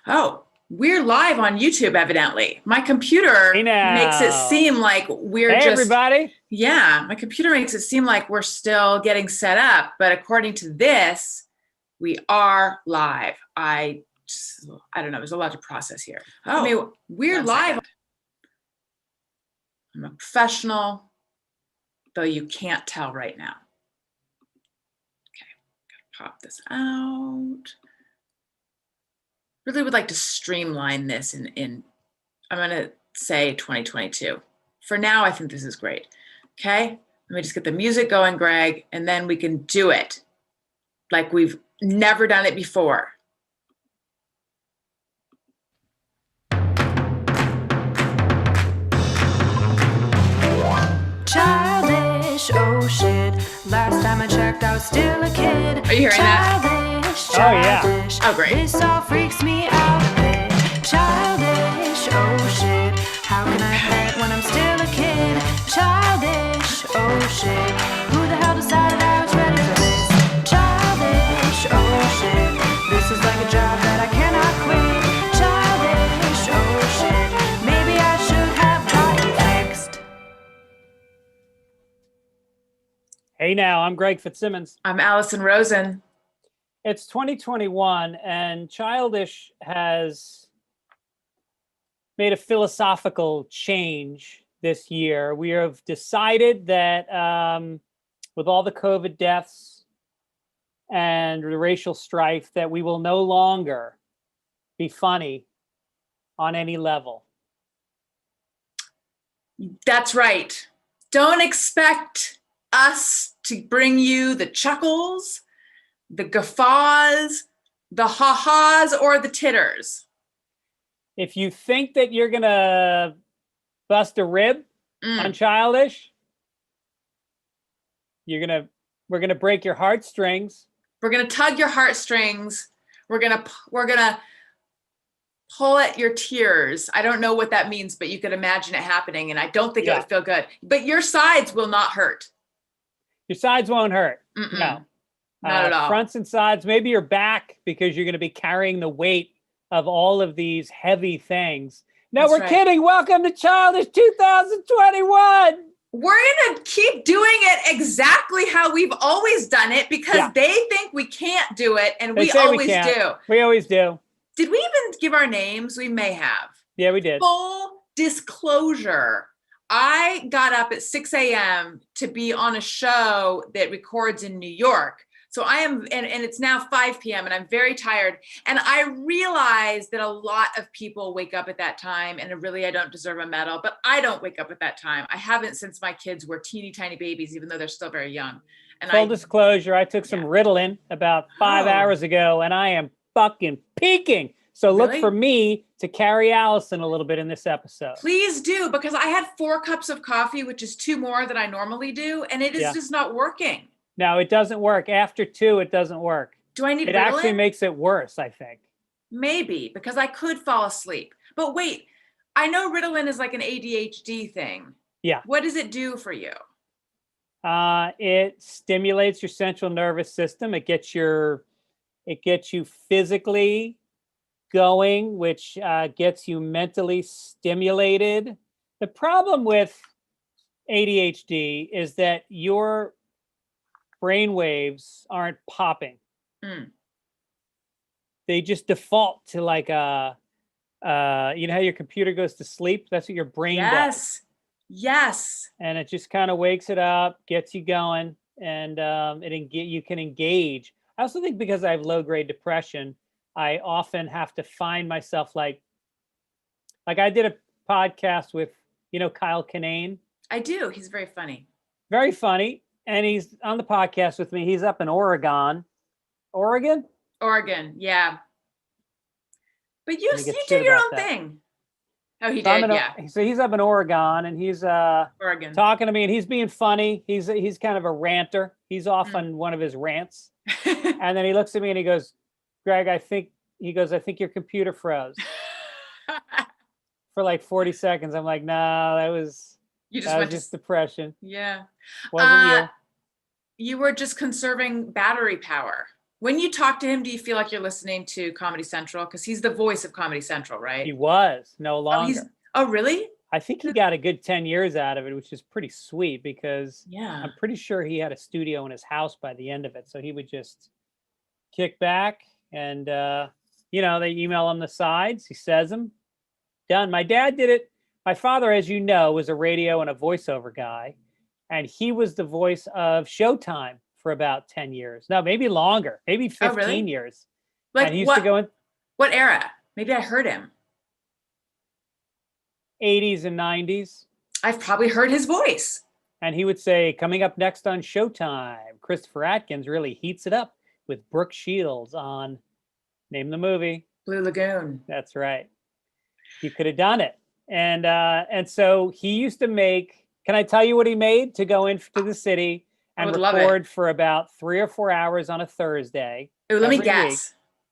Oh, we're live on YouTube, evidently. My computer Hey makes it now. seem like we're Hey just, everybody. yeah, my computer makes it seem like we're still getting set up. But according to this, we are live. I don't know. There's a lot to process here. Oh, I mean, we're live. I'm a professional, though you can't tell right now. Okay, gotta pop this out. Really would like to streamline this in I'm going to say 2022. For now, I think this is great. Okay, let me just get the music going, Greg, and then we can do it like we've never done it before. Childish, oh shit. Last time I checked, I was still a kid. Are you hearing that? Childish, Oh, yeah. childish. Oh, great. This all freaks me out a bit. Childish, oh shit. How can I pet when I'm still a kid? Childish, oh shit. Who the hell decided I was ready for this? Childish, oh shit. This is like a job that I cannot quit. Childish, oh shit. Maybe I should have gotten fixed. Hey now, I'm Greg Fitzsimmons. I'm Allison Rosen. It's 2021 and Childish has made a philosophical change this year. We have decided that with all the COVID deaths and the racial strife that we will no longer be funny on any level. That's right. Don't expect us to bring you the chuckles, the guffaws, the ha-has, or the titters. If you think that you're gonna bust a rib on Childish, we're gonna break your heartstrings. We're gonna tug your heartstrings. We're gonna pull at your tears. I don't know what that means, but you could imagine it happening, and I don't think it would feel good. But your sides will not hurt. Your sides won't hurt. Mm-mm. No, not at all. Fronts and sides, maybe your back, because you're going to be carrying the weight of all of these heavy things. No, That's we're right. kidding. Welcome to Childish 2021. We're going to keep doing it exactly how we've always done it because they think we can't do it, and we always do. We always do. Did we even give our names? We may have. Yeah, we did. Full disclosure. I got up at 6 a.m. to be on a show that records in New York. So I am, and it's now 5 p.m. and I'm very tired. And I realize that a lot of people wake up at that time, and really I don't deserve a medal, but I don't wake up at that time. I haven't since my kids were teeny tiny babies, even though they're still very young. And Full disclosure, I took some Ritalin about 5 hours ago, and I am fucking peaking. So look for me to carry Allison a little bit in this episode. Please do, because I had 4 cups of coffee, which is 2 more than I normally do, and it is just not working. No, it doesn't work. After 2, it doesn't work. Do I need Ritalin? It actually makes it worse, I think. Maybe, because I could fall asleep. But wait, I know Ritalin is like an ADHD thing. Yeah. What does it do for you? It stimulates your central nervous system. It gets you physically going, which gets you mentally stimulated. The problem with ADHD is that your brain waves aren't popping. They just default to like you know how your computer goes to sleep? That's what your brain does. Yes. And it just kind of wakes it up, gets you going, and you can engage. I also think because I have low-grade depression, I often have to find myself like I did a podcast with, Kyle Kinane. I do. He's very funny. Very funny. And he's on the podcast with me. He's up in Oregon. Oregon, yeah. But you do your own thing. Oh, he did, yeah. So he's up in Oregon, and he's talking to me, and he's being funny. He's kind of a ranter. He's off on one of his rants. And then he looks at me and he goes, Greg, I think your computer froze. For like 40 seconds. I'm like, no, that was just depression. Yeah. Wasn't you. You were just conserving battery power. When you talk to him, do you feel like you're listening to Comedy Central? Because he's the voice of Comedy Central, right? He was no longer. Oh, really? I think he got a good 10 years out of it, which is pretty sweet because Yeah. I'm pretty sure he had a studio in his house by the end of it. So he would just kick back and, they email him the sides. He says them. Done. My dad did it. My father, as you know, was a radio and a voiceover guy. And he was the voice of Showtime for about 10 years. No, maybe longer, maybe 15 really? years. Like and he used to go in what era? Maybe I heard him. 80s and 90s. I've probably heard his voice. And he would say, coming up next on Showtime, Christopher Atkins really heats it up with Brooke Shields on, name the movie. Blue Lagoon. That's right. You could have done it. And so he used to make, can I tell you what he made to go into the city and record for about 3 or 4 hours on a Thursday? Ooh, let me every guess. week.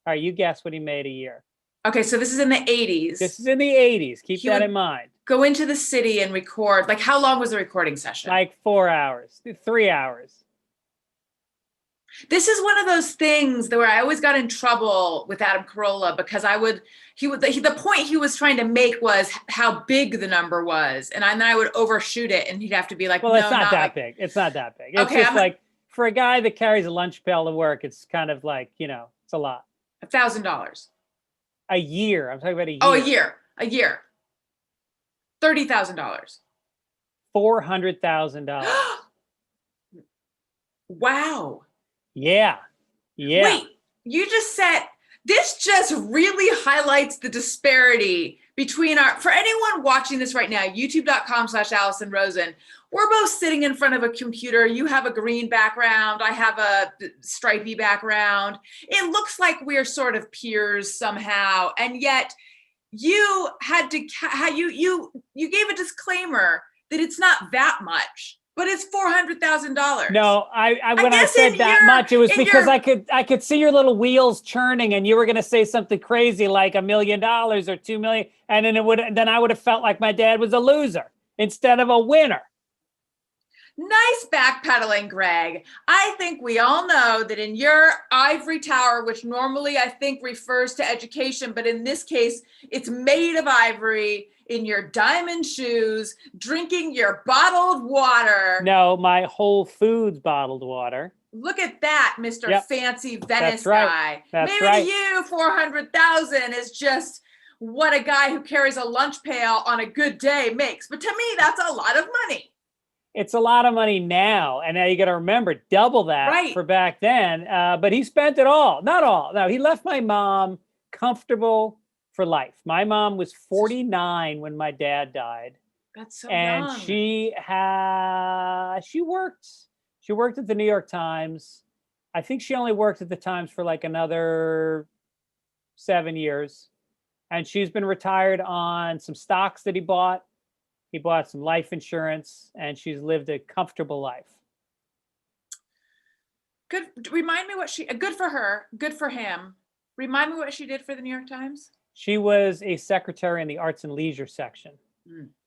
All right, you guess what he made a year. Okay, so this is in the 80s. This is in the 80s. Keep that in mind. Go into the city and record. Like, how long was the recording session? Like 4 hours, 3 hours. This is one of those things where I always got in trouble with Adam Carolla because the point he was trying to make was how big the number was. And then I would overshoot it and he'd have to be like, well, no, it's not that big. It's not that big. It's okay, just like for a guy that carries a lunch pail to work, it's kind of like, it's a lot. $1,000. A year. I'm talking about a year. Oh, a year. $30,000. $400,000. Wow. Yeah. Wait, you just said, this just really highlights the disparity between for anyone watching this right now, youtube.com/Allison Rosen, we're both sitting in front of a computer. You have a green background. I have a stripy background. It looks like we're sort of peers somehow. And yet you had to, you gave a disclaimer that it's not that much. But it's $400,000. No, when I said that much, it was because I could see your little wheels churning, and you were going to say something crazy like $1 million or $2 million, and then I would have felt like my dad was a loser instead of a winner. Nice backpedaling, Greg. I think we all know that in your ivory tower, which normally I think refers to education, but in this case, it's made of ivory, in your diamond shoes, drinking your bottled water. No, my Whole Foods bottled water. Look at that, Mr. Fancy Venice guy. That's Maybe right. to you, 400,000 is just what a guy who carries a lunch pail on a good day makes. But to me, that's a lot of money. It's a lot of money now. And now you got to remember, double that for back then. But he spent it all. Not all. No, he left my mom comfortable for life. My mom was 49 when my dad died. That's so young. And she worked at the New York Times. I think she only worked at the Times for like another 7 years. And she's been retired on some stocks that he bought. He bought some life insurance, and she's lived a comfortable life. Good. Remind me good for her, good for him. Remind me what she did for the New York Times. She was a secretary in the arts and leisure section.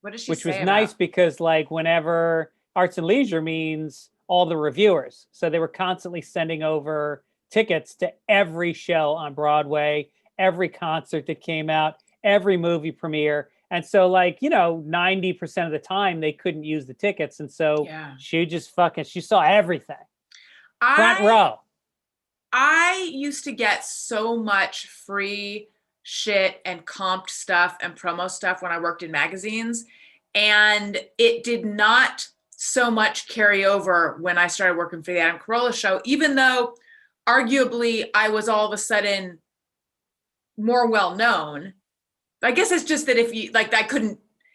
What did she say Which was about? nice because like whenever arts and leisure means all the reviewers. So they were constantly sending over tickets to every show on Broadway, every concert that came out, every movie premiere. And so 90% of the time they couldn't use the tickets. And so she just she saw everything. Front row. I used to get so much free shit and comped stuff and promo stuff when I worked in magazines. And it did not so much carry over when I started working for the Adam Carolla show, even though arguably I was all of a sudden more well-known. I guess it's just that if you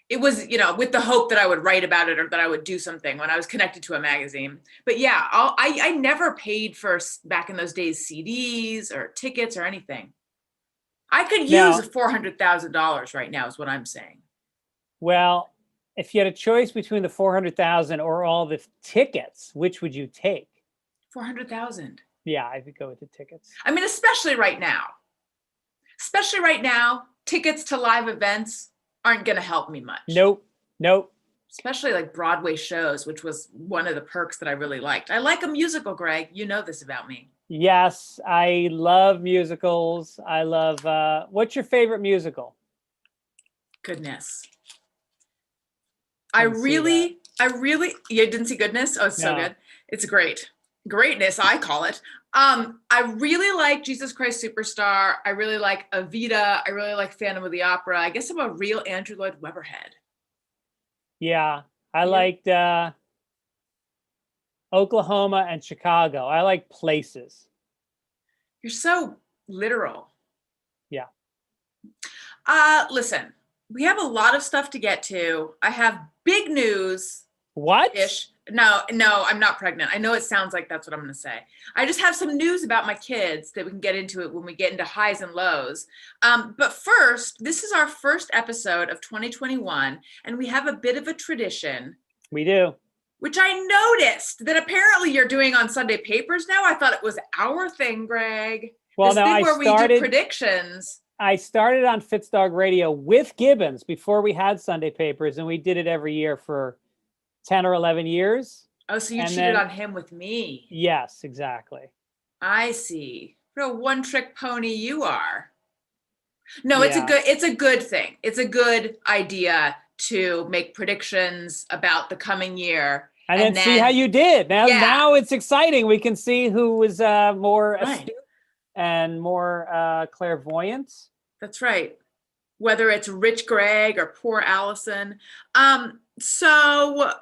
it was, with the hope that I would write about it or that I would do something when I was connected to a magazine. But yeah, I never paid for, back in those days, CDs or tickets or anything. I could use $400,000 right now is what I'm saying. Well, if you had a choice between the 400,000 or all the tickets, which would you take? 400,000. Yeah, I would go with the tickets. I mean, especially right now. Especially right now, tickets to live events aren't going to help me much. Nope. especially like Broadway shows, which was one of the perks that I really liked. I like a musical, Greg. You know this about me. Yes, I love musicals. I love, what's your favorite musical? Goodness. Didn't see You didn't see Goodness? Oh, it's so No. good. It's great. Greatness, I call it. I really like Jesus Christ Superstar. I really like Evita. I really like Phantom of the Opera. I guess I'm a real Andrew Lloyd Webber head. Yeah, I You? liked Oklahoma and Chicago. I like Places. You're so literal. Yeah. Listen, we have a lot of stuff to get to. I have big news. What? Ish. No, I'm not pregnant. I know it sounds like that's what I'm going to say. I just have some news about my kids that we can get into it when we get into highs and lows. But first, this is our first episode of 2021, and we have a bit of a tradition, We do. which I noticed that apparently you're doing on Sunday Papers now. I thought it was our thing, Greg. Well, This no, thing I where we do started. predictions. I started on Fitzdog Radio with Gibbons before we had Sunday Papers, and we did it every year for 10 or 11 years. Oh, so you And cheated then- on him with me. Yes, exactly. I see. What a one-trick pony you are. No, Yeah. it's a good thing. It's a good idea to make predictions about the coming year. And then see how you did. Now, Yeah. now it's exciting. We can see who was more Right. astute and more clairvoyant. That's right. Whether it's Rich Greg or poor Allison. So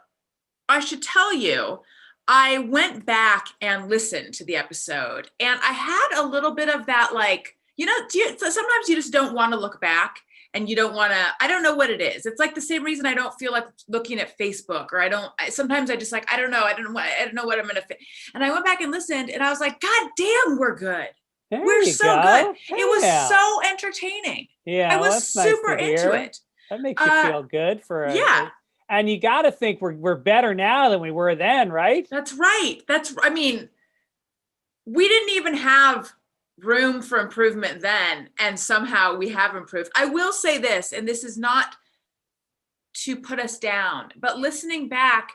I should tell you, I went back and listened to the episode, and I had a little bit of that, like, sometimes you just don't want to look back, and you don't want to, I don't know what it is. It's like the same reason I don't feel like looking at Facebook, or sometimes I just like, I don't know what I'm going to, and I went back and listened, and I was like, God damn, we're good. There We're you so go. good. It was Yeah. so entertaining. Yeah, I well, was that's nice super to into hear. it. That makes you feel good for yeah. And you got to think we're better now than we were then, right? That's right. I mean, we didn't even have room for improvement then, and somehow we have improved. I will say this, and this is not to put us down, but listening back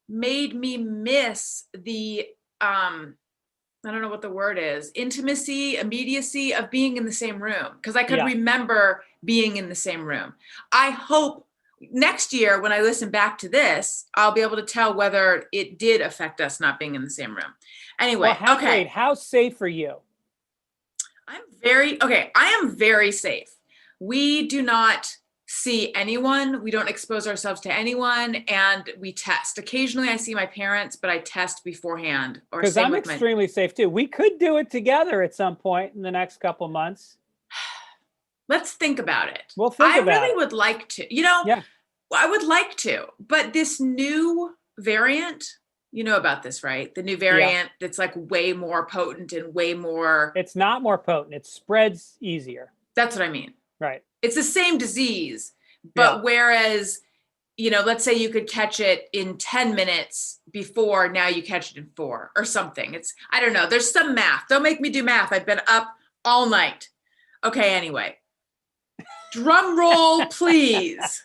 made me miss the I don't know what the word is, intimacy, immediacy of being in the same room, because I could Yeah. remember being in the same room. I hope next year when I listen back to this, I'll be able to tell whether it did affect us not being in the same room. Anyway, Well, okay. how safe are you? I am very safe. We do not see anyone. We don't expose ourselves to anyone, and we test. Occasionally I see my parents, but I test beforehand. Or Because same I'm with my extremely safe too. We could do it together at some point in the next couple months. Let's think about it. We'll think I about really it. would like to, Yeah. I would like to, but this new variant, you know about this, right? The new variant that's like way more potent and way more, It's not more potent. It spreads easier. that's what I mean. Right. It's the same disease, but Yeah. whereas, let's say you could catch it in 10 minutes before, now you catch it in 4 or something. I don't know. There's some math. Don't make me do math. I've been up all night. Okay, anyway. Drum roll, please.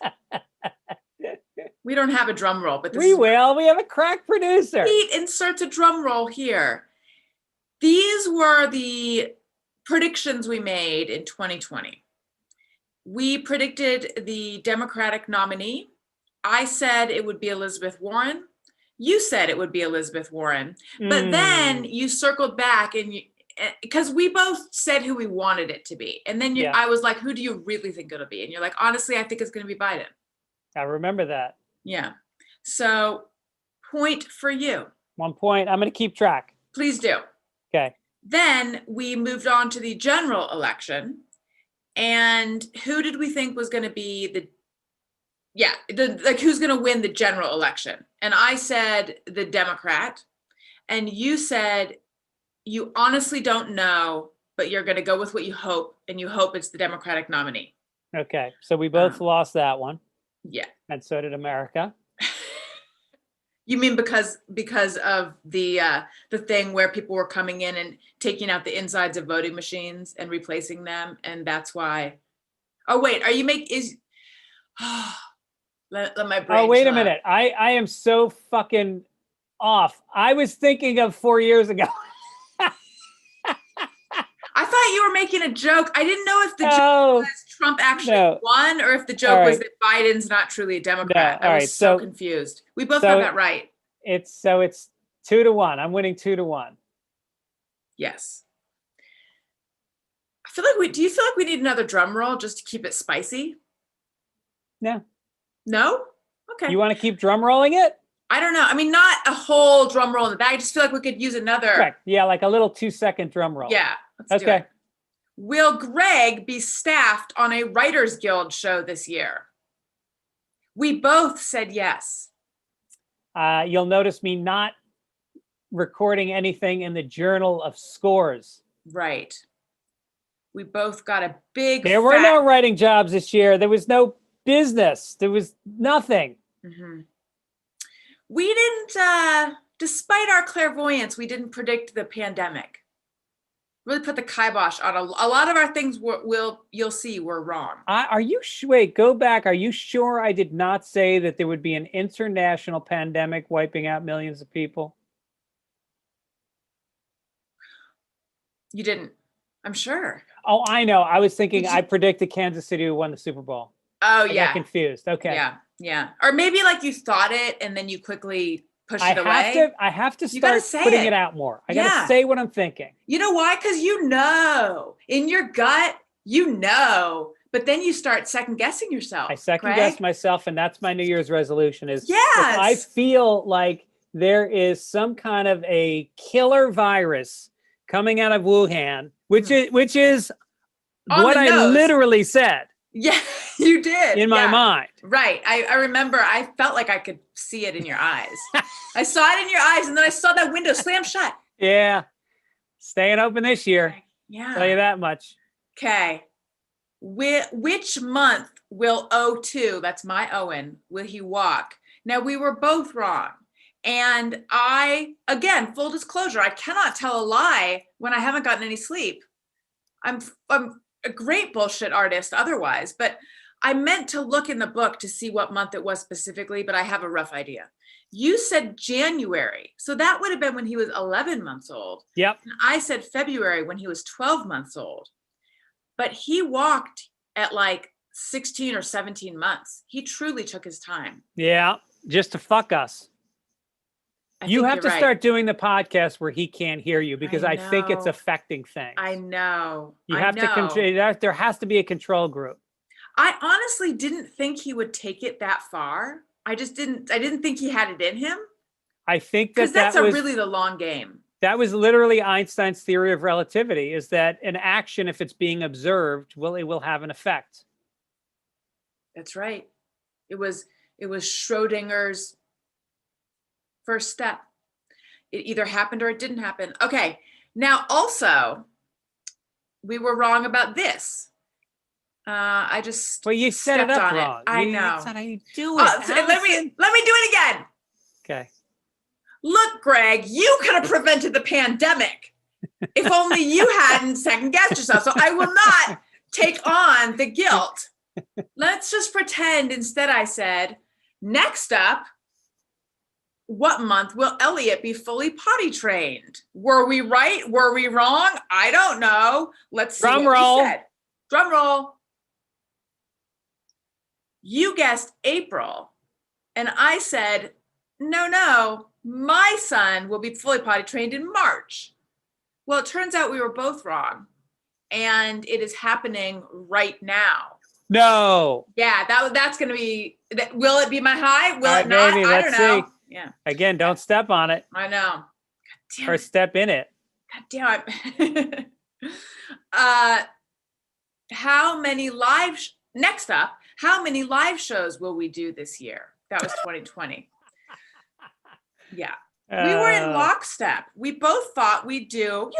We don't have a drum roll, but We will. We have a crack producer. Pete inserts a drum roll here. These were the predictions we made in 2020. We predicted the Democratic nominee. I said it would be Elizabeth Warren. You said it would be Elizabeth Warren. But then you circled back and because we both said who we wanted it to be. And then I was like, who do you really think it'll be? And you're like, honestly, I think it's going to be Biden. I remember that. Yeah. So point for you. 1 point. I'm going to keep track. Please do. Okay. Then we moved on to the general election. And who did we think was going to be who's going to win the general election? And I said the Democrat. And you said you honestly don't know, but you're going to go with what you hope, and you hope it's the Democratic nominee. Okay. So we both lost that one. Yeah. And so did America. You mean because of the thing where people were coming in and taking out the insides of voting machines and replacing them, and that's why? Oh wait, Let my brain. Oh, wait a chill out. minute. I am so fucking off. I was thinking of 4 years ago. I thought you were making a joke. I didn't know if the joke Oh, was Trump actually no. won or if the joke All was right. that Biden's not truly a Democrat. No, all I was right, so so- confused. We both so got that right. it's 2-1. I'm winning 2-1. Yes. I feel like do you feel like we need another drum roll just to keep it spicy? No. No? Okay. You want to keep drum rolling it? I don't know. I mean, not a whole drum roll in the back. I just feel like we could use another. Correct. Yeah, like a little 2-second drum roll. Yeah. Let's do Okay. it. Will Greg be staffed on a Writers Guild show this year? We both said yes. You'll notice me not recording anything in the Journal of Scores. Right. We both got a big. There were no writing jobs this year. There was no business. There was nothing. Mm-hmm. We didn't, despite our clairvoyance, we didn't predict the pandemic. Really put the kibosh on a lot of our things. You'll see were wrong. Are you wait? Go back. Are you sure I did not say that there would be an international pandemic wiping out millions of people? You didn't. I'm sure. Oh, I know. I was thinking Did you- I predicted Kansas City won the Super Bowl. Oh I got yeah. confused. Okay. Yeah. Yeah. Or maybe like you thought it and then you quickly pushed it away. I have to You gotta start say putting it. it out more. I Yeah. gotta say what I'm thinking. You know why? Because you know in your gut, but then you start second guessing yourself. I second Craig. guess myself, and that's my New Year's resolution is if Yes. I feel like there is some kind of a killer virus coming out of Wuhan, which is On what the I nose. literally said Yeah, you did. in my Yeah. mind. Right. I remember I felt like I could see it in your eyes. I saw it in your eyes and then I saw that window slam shut. Yeah. Staying open this year. Yeah. Tell you that much. Okay. Which month will O2, that's my Owen, will he walk? Now we were both wrong. And again, full disclosure, I cannot tell a lie when I haven't gotten any sleep. I'm a great bullshit artist otherwise, but I meant to look in the book to see what month it was specifically, but I have a rough idea. You said January. So that would have been when he was 11 months old. Yep. And I said February when he was 12 months old. But he walked at like 16 or 17 months. He truly took his time. Yeah. Just to fuck us. You think have you're to right. start doing the podcast where he can't hear you because I think it's know. affecting things. I know. You I have to know. control. There has to be a control group. I honestly didn't think he would take it that far. I didn't think he had it in him. I think Because that that's was really the long game. that was literally Einstein's theory of relativity, is that an action, if it's being observed, it will have an effect. That's right. It was Schrodinger's first step. It either happened or it didn't happen. Okay. Now also, we were wrong about this. I just Well, you set it stepped up on wrong. I You- know. That's not how you do it. Let me do it again. Okay. Look, Greg, you could have prevented the pandemic if only you hadn't second guessed yourself. So I will not take on the guilt. Let's just pretend instead I said, next up, what month will Elliot be fully potty trained? Were we right? Were we wrong? I don't know. Let's see Drum what roll. we said. Drum roll. You guessed April. And I said, no, my son will be fully potty trained in March. Well, it turns out we were both wrong. And it is happening right now. No. Yeah, that's going to be, will it be my high? Will All it right, not? baby, I don't let's know. see. Yeah, Again, don't step on it I know. God damn or it. step in it. God damn it. How many next up, how many live shows will we do this year? That was 2020. Yeah. We were in lockstep. We both thought we'd do,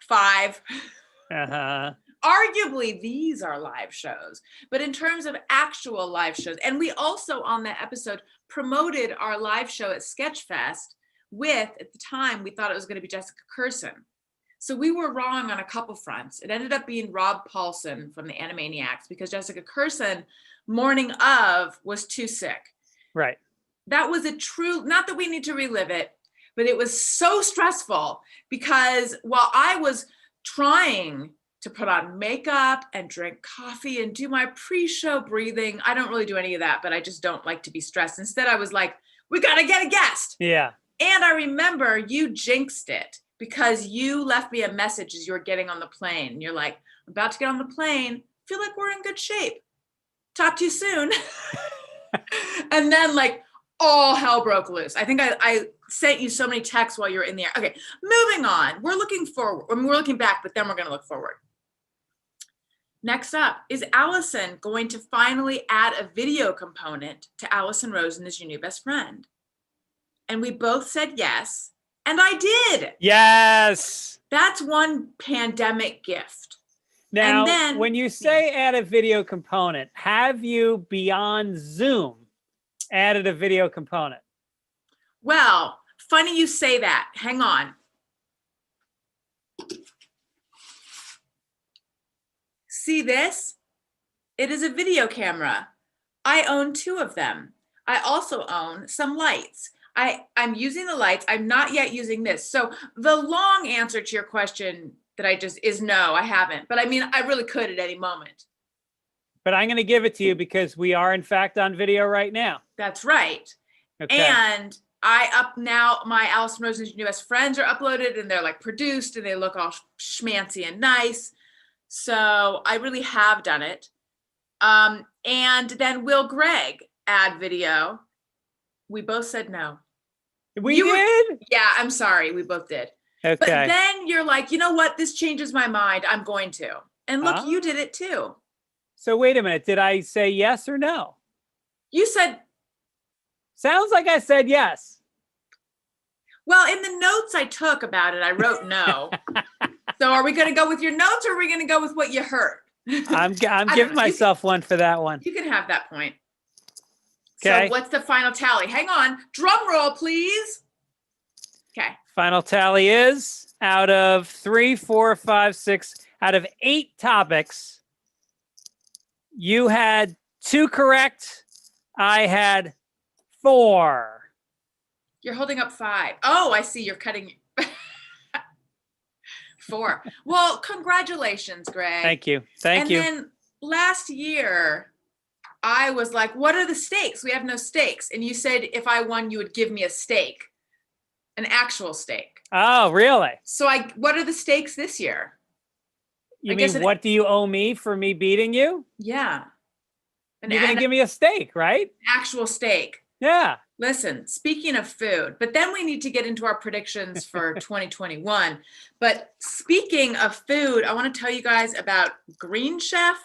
5. Uh-huh. Arguably, these are live shows. But in terms of actual live shows, and we also on that episode promoted our live show at Sketchfest with, at the time, we thought it was going to be Jessica Curson. So we were wrong on a couple fronts. It ended up being Rob Paulson from the Animaniacs because Jessica Curson, morning of, was too sick. Right. That was a true, not that we need to relive it, but it was so stressful because while I was trying to put on makeup and drink coffee and do my pre-show breathing, I don't really do any of that, but I just don't like to be stressed. Instead, I was like, we got to get a guest. Yeah. And I remember you jinxed it because you left me a message as you were getting on the plane. And you're like, I'm about to get on the plane. Feel like we're in good shape. Talk to you soon. And then like all hell broke loose. I think I sent you so many texts while you were in the air. Okay, moving on. We're looking forward. I mean, we're looking back, but then we're going to look forward. Next up, is Allison going to finally add a video component to Allison Rosen as your new best friend? And we both said yes. And I did. Yes. That's one pandemic gift. Now, And then- when you say add a video component, have you beyond Zoom added a video component? Well, funny you say that. Hang on. See this? It is a video camera. I own 2 of them. I also own some lights. I'm using the lights. I'm not yet using this. So the long answer to your question is no, I haven't. But I mean, I really could at any moment. But I'm going to give it to you because we are in fact on video right now. That's right. Okay. And I up now, my Allison Rosen's New Best Friends are uploaded and they're like produced and they look all schmancy and nice. So I really have done it. And then will Greg add video? We both said no. We did? Yeah, I'm sorry. We both did. Okay. But then you're like, you know what? This changes my mind. I'm going to. And look, Oh. you did it too. So wait a minute. Did I say yes or no? You said, Sounds like I said yes. well, in the notes I took about it, I wrote no. So are we going to go with your notes or are we going to go with what you heard? I'm don't giving know. myself one for that one. You can have that point. Okay. So what's the final tally? Hang on. Drum roll, please. Okay. Final tally is out of 3, 4, 5, 6, out of 8 topics, you had 2 correct. I had 4. You're holding up 5. Oh, I see. You're cutting 4. Well, congratulations, Greg. Thank you. Thank you. And then last year, I was like, what are the stakes? We have no stakes. And you said if I won, you would give me a steak, an actual steak. Oh, really? So what are the stakes this year? You I guess mean, what do you owe me for me beating you? Yeah. You're going to give me a steak, right? actual steak. Yeah. Listen, speaking of food, but then we need to get into our predictions for 2021. But speaking of food, I want to tell you guys about Green Chef.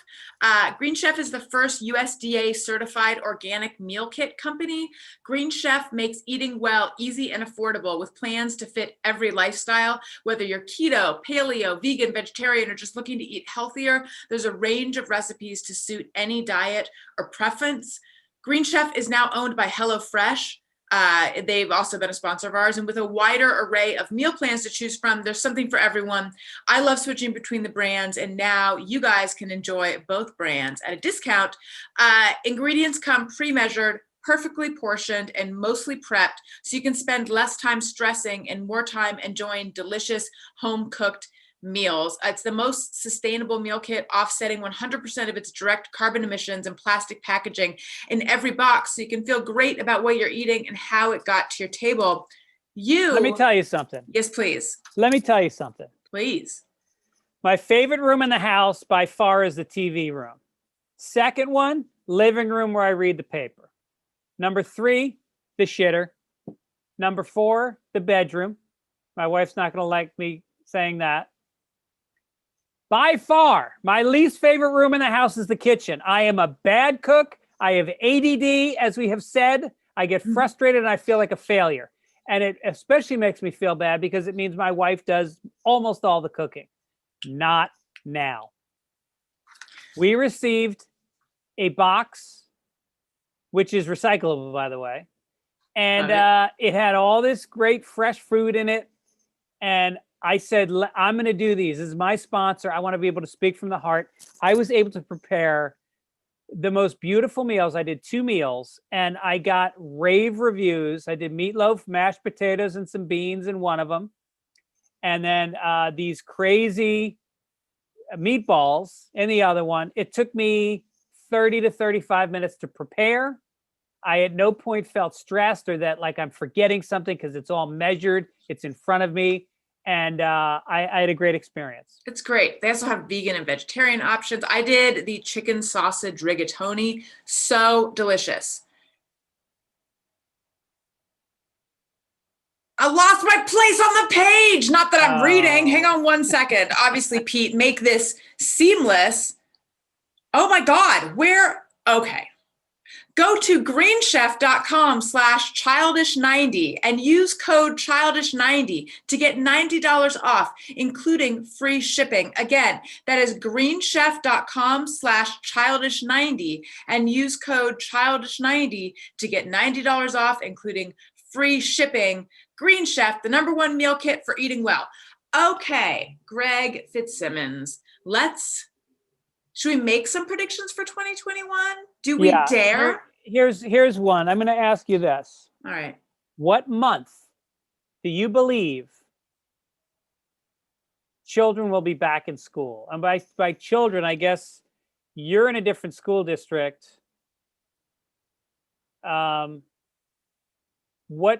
Green Chef is the first USDA certified organic meal kit company. Green Chef makes eating well easy and affordable with plans to fit every lifestyle. Whether you're keto, paleo, vegan, vegetarian, or just looking to eat healthier, there's a range of recipes to suit any diet or preference. Green Chef is now owned by HelloFresh. They've also been a sponsor of ours. And with a wider array of meal plans to choose from, there's something for everyone. I love switching between the brands, and now you guys can enjoy both brands at a discount. Ingredients come pre-measured, perfectly portioned, and mostly prepped, so you can spend less time stressing and more time enjoying delicious home-cooked meals. It's the most sustainable meal kit, offsetting 100% of its direct carbon emissions and plastic packaging in every box, so you can feel great about what you're eating and how it got to your table. Let me tell you something. Yes, please. Let me tell you something. Please. My favorite room in the house by far is the TV room. Second one, living room where I read the paper. Number 3, the shitter. Number 4, the bedroom. My wife's not going to like me saying that. By far, my least favorite room in the house is the kitchen. I am a bad cook. I have ADD, as we have said. I get frustrated and I feel like a failure. And it especially makes me feel bad because it means my wife does almost all the cooking. Not now. We received a box, which is recyclable, by the way. And it had all this great fresh fruit in it. And I said, I'm going to do these. This is my sponsor. I want to be able to speak from the heart. I was able to prepare the most beautiful meals. I did 2 meals and I got rave reviews. I did meatloaf, mashed potatoes, and some beans in one of them. And then these crazy meatballs in the other one. It took me 30 to 35 minutes to prepare. I at no point felt stressed or that like I'm forgetting something because it's all measured. It's in front of me. And I had a great experience. It's great. They also have vegan and vegetarian options. I did the chicken sausage rigatoni. So delicious. I lost my place on the page. Not that I'm reading. Hang on one second. Obviously, Pete, make this seamless. Oh my God. Where? Okay. Go to greenchef.com/childish90 and use code childish90 to get $90 off, including free shipping. Again, that is greenchef.com/childish90 and use code childish90 to get $90 off, including free shipping. Green Chef, the #1 meal kit for eating well. Okay, Greg Fitzsimmons, should we make some predictions for 2021? Do we dare? Here's one. I'm going to ask you this. All right. What month do you believe children will be back in school? And by children, I guess you're in a different school district. What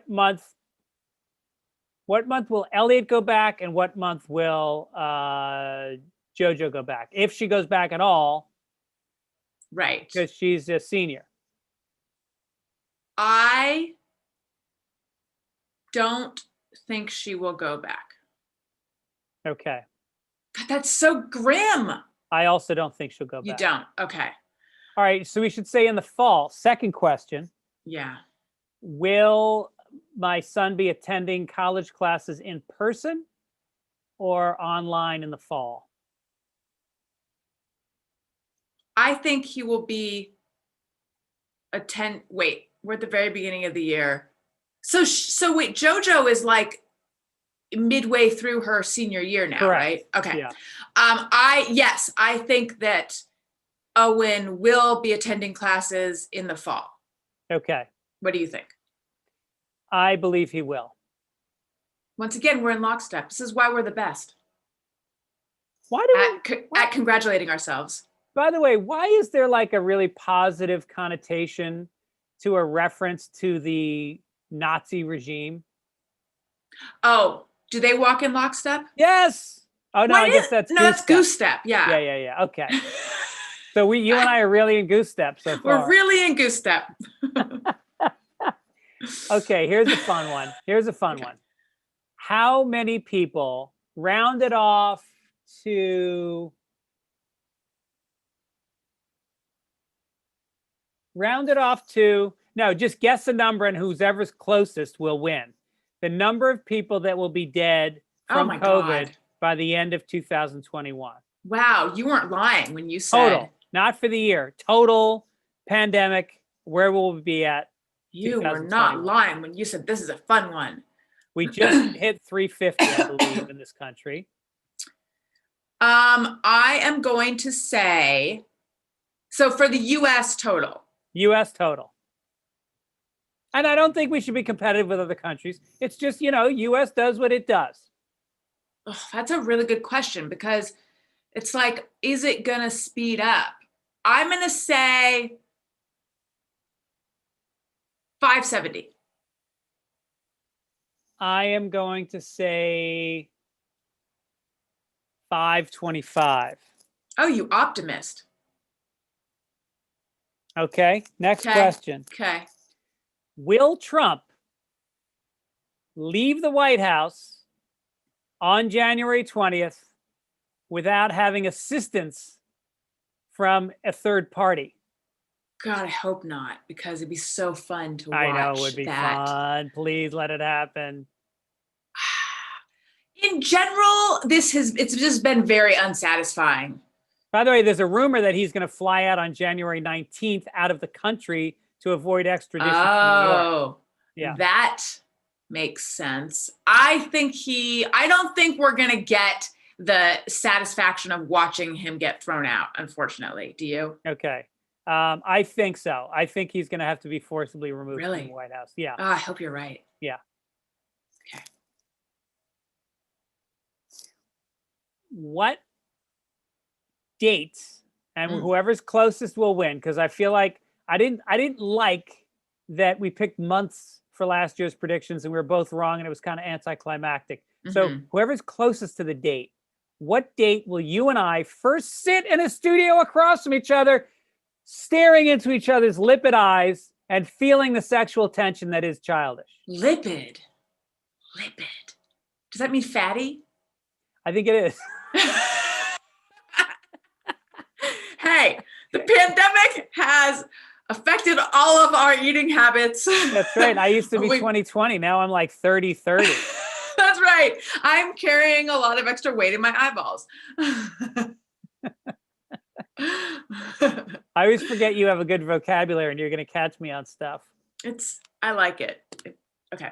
month will Elliot go back, and what month will JoJo go back, if she goes back at all? Right. Because she's a senior. I don't think she will go back. Okay. God, that's so grim. I also don't think she'll go back. You don't. Okay. All right. So we should say in the fall. Second question. Yeah. Will my son be attending college classes in person or online in the fall? I think he will be wait, we're at the very beginning of the year. So wait, JoJo is like midway through her senior year now, Correct. Right? Okay. Yeah. I think that Owen will be attending classes in the fall. Okay. What do you think? I believe he will. Once again, we're in lockstep. This is why we're the best Why do at congratulating ourselves. By the way, why is there like a really positive connotation to a reference to the Nazi regime? Oh, do they walk in lockstep? Yes. Oh no, I guess that's that's goose step. Yeah. Yeah. Okay. So you and I are really in goose step so far. We're really in goose step. Okay, here's a fun one. How many people rounded off to no, just guess a number and whoever's closest will win. The number of people that will be dead from COVID by the end of 2021. Wow, you weren't lying when you said total, not for the year. Total pandemic, where will we be at? You were not lying when you said this is a fun one. We just hit 350, I believe, in this country. I am going to say, so for the US total. US total. And I don't think we should be competitive with other countries. It's just, US does what it does. Oh, that's a really good question because it's like, is it going to speed up? I'm going to say 570. I am going to say 525. Oh, you optimist. Okay, next question. Okay. Will Trump leave the White House on January 20th without having assistance from a third party? God, I hope not, because it'd be so fun to watch. I know, it would be fun. Please let it happen. In general, it's just been very unsatisfying. By the way, there's a rumor that he's going to fly out on January 19th out of the country to avoid extradition from New York. Yeah. That Makes sense. I don't think we're going to get the satisfaction of watching him get thrown out, unfortunately. Do you? Okay. I think so. I think he's going to have to be forcibly removed from Really? the White House. Yeah. Oh, I hope you're right. Yeah. Okay. What dates, and Mm. whoever's closest will win, because I feel like I didn't like that we picked months for last year's predictions and we were both wrong and it was kind of anticlimactic. So Mhm. whoever's closest to the date, what date will you and I first sit in a studio across from each other, staring into each other's lipid eyes and feeling the sexual tension that is Childish? Lipid. Does that mean fatty? I think it is. Hey, the pandemic has affected all of our eating habits. That's right. I used to be We- 20/20. Now I'm like 30/30. That's right. I'm carrying a lot of extra weight in my eyeballs. I always forget you have a good vocabulary and you're going to catch me on stuff. I like it. Okay.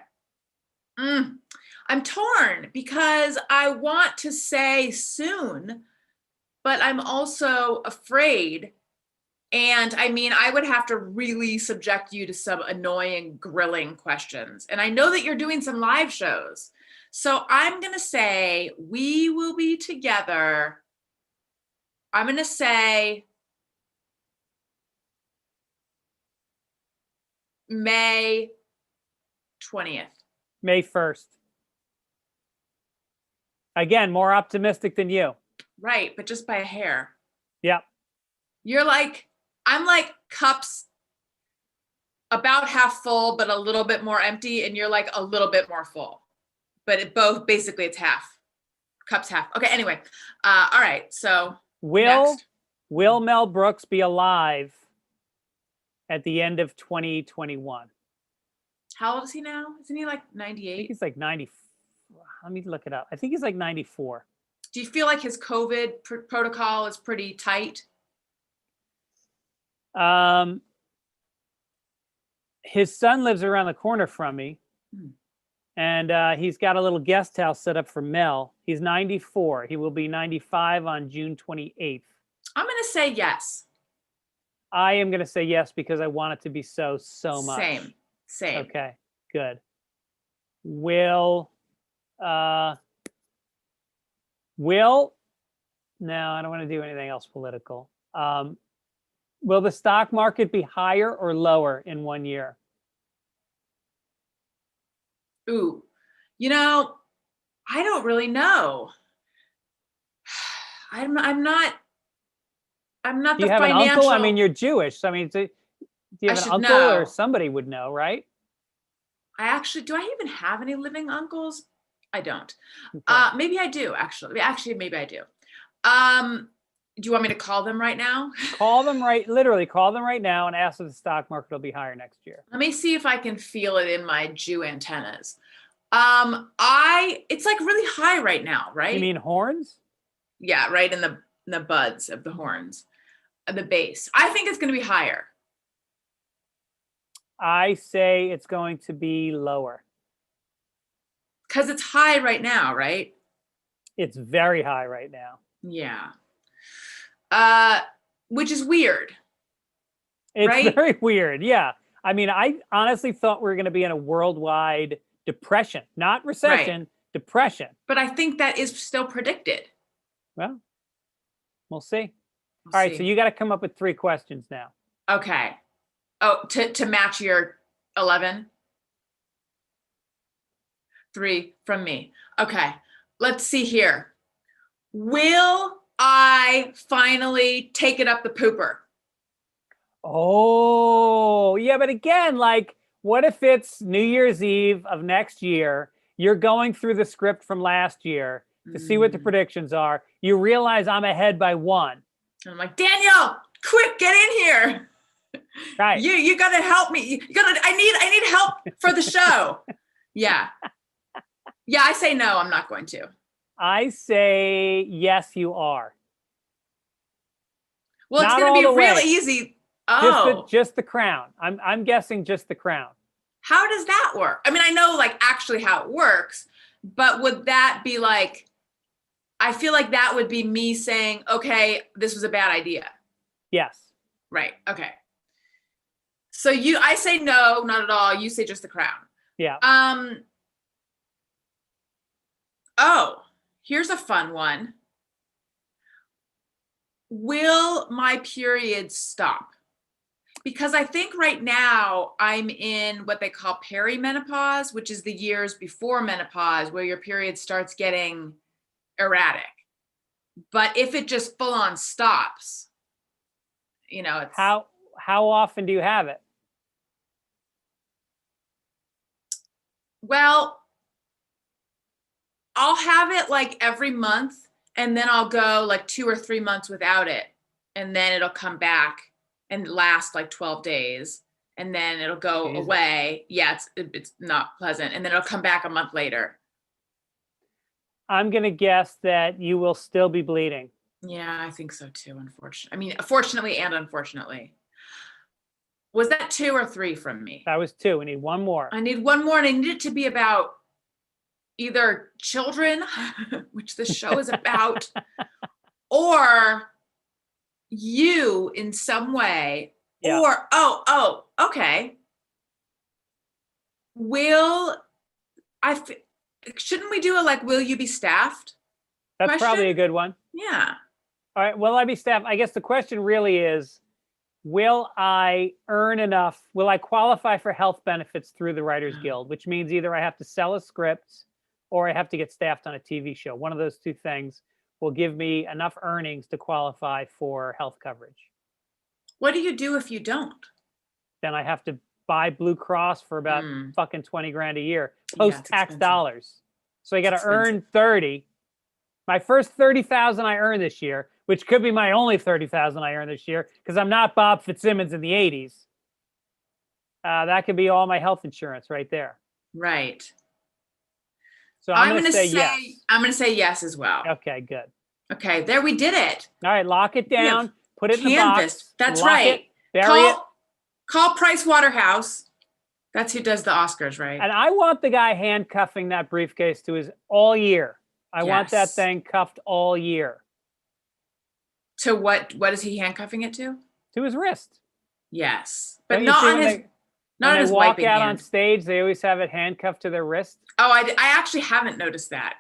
I'm torn because I want to say soon, but I'm also afraid. And I mean, I would have to really subject you to some annoying grilling questions. And I know that you're doing some live shows. So I'm going to say we will be together. I'm going to say May 20th. May 1st. Again, more optimistic than you. Right, but just by a hair. Yep. I'm like cups about half full, but a little bit more empty. And you're like a little bit more full, but basically it's half. Cups half. Okay, anyway. All right, so Will next. Mel Brooks be alive at the end of 2021? How old is he now? Isn't he like I think 98? he's like 90. Let me look it up. I think he's like 94. Do you feel like his COVID protocol is pretty tight? His son lives around the corner from me. And he's got a little guest house set up for Mel. He's 94. He will be 95 on June 28th. I'm going to say yes. I am going to say yes because I want it to be so much. Same. Okay, good. No, I don't want to do anything else political. Will the stock market be higher or lower in 1 year? Ooh, I don't really know. I'm not Do you have an uncle? I mean, you're Jewish. So, I mean, do you I have an should uncle or know. somebody would know, right? Do I even have any living uncles? I don't. Okay. Maybe I do, actually. Actually, maybe I do. Do you want me to call them right now? Literally call them right now and ask if the stock market will be higher next year. Let me see if I can feel it in my Jew antennas. It's like really high right now, right? You mean horns? Yeah, right in the buds of the horns, the base. I think it's going to be higher. I say it's going to be lower. Because it's high right now, right? It's very high right now. Yeah. Which is weird. It's right? very weird. Yeah. I mean, I honestly thought we were going to be in a worldwide depression, not recession, depression. But I think that is still predicted. Well, we'll see. We'll All right. see. So you got to come up with 3 questions now. Okay. Oh, to match your 11? 3 from me. Okay. Let's see here. Will I finally take it up the pooper? Oh, yeah. But again, like, what if it's New Year's Eve of next year? You're going through the script from last year to see what the predictions are. You realize I'm ahead by 1. And I'm like, Danielle, quick, get in here. Right. You gotta help me. I need help for the show. Yeah. Yeah, I say no, I'm not going to. I say yes, you are. Well, it's Not gonna all be the real way. easy. Oh, Just the crown. I'm guessing just the crown. how does that work? I mean, I know like actually how it works, but would that be like, I feel like that would be me saying, okay, this was a bad idea. Yes. Right. Okay. So I say no, not at all. You say just the crown. Yeah. Oh, here's a fun one. Will my periods stop? Because I think right now I'm in what they call perimenopause, which is the years before menopause, where your period starts getting erratic. But if it just full on stops, it's How often do you have it? Well, I'll have it like every month, and then I'll go like 2 or 3 months without it, and then it'll come back and last like 12 days, and then it'll go Jesus. away. Yeah, it's not pleasant, and then it'll come back a month later. I'm going to guess that you will still be bleeding. Yeah, I think so too, unfortunately. I mean, fortunately and unfortunately. Was that 2 or 3 from me? That was 2. We need one more. I need one more, and I need it to be about either children, which the show is about, or you in some way, Yeah. or okay. Shouldn't we do a like, will you be staffed? That's question? probably a good one. Yeah. All right. Will I be staffed? I guess the question really is, will I earn enough? Will I qualify for health benefits through the Writers Guild, which means either I have to sell a script or I have to get staffed on a TV show. One of those two things will give me enough earnings to qualify for health coverage. What do you do if you don't? Then I have to buy Blue Cross for about fucking 20 grand a year, post-tax dollars. So I got to earn 30. My first 30,000 I earn this year, which could be my only 30,000 I earn this year, because I'm not Bob Fitzsimmons in the 80s. That could be all my health insurance right there. Right. So I'm going to say yes. I'm going to say yes as well. Okay, good. Okay, there we did it. All right, lock it down. Put it in the box. That's lock right. It, bury it. Call Price Waterhouse. That's who does the Oscars, right? And I want the guy handcuffing that briefcase to his all year. I want that thing cuffed all year. To what? What is he handcuffing it to? To his wrist. Yes, but not on his. Not on his wiping hand. When they walk out hand. on stage, they always have it handcuffed to their wrist. Oh, I actually haven't noticed that.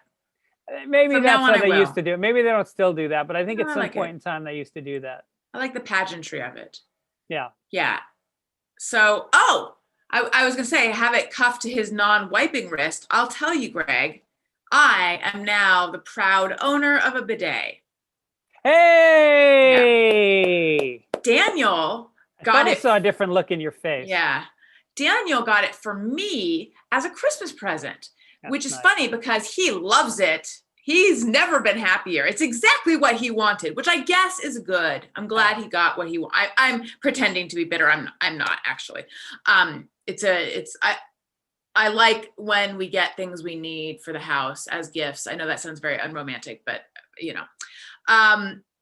Maybe From that's now on, how they will. used to do it. Maybe they don't still do that, but I think No, at I some like point it. in time they used to do that. I like the pageantry of it. Yeah. Yeah. So, I was going to say, have it cuffed to his non-wiping wrist. I'll tell you, Greg, I am now the proud owner of a bidet. Hey! Yeah. Daniel got it. I saw a different look in your face. Yeah. Daniel got it for me as a Christmas present, which is nice. funny because he loves it. He's never been happier. It's exactly what he wanted, which I guess is good. I'm glad he got what he wanted. I'm pretending to be bitter. I'm not actually. I like when we get things we need for the house as gifts. I know that sounds very unromantic, but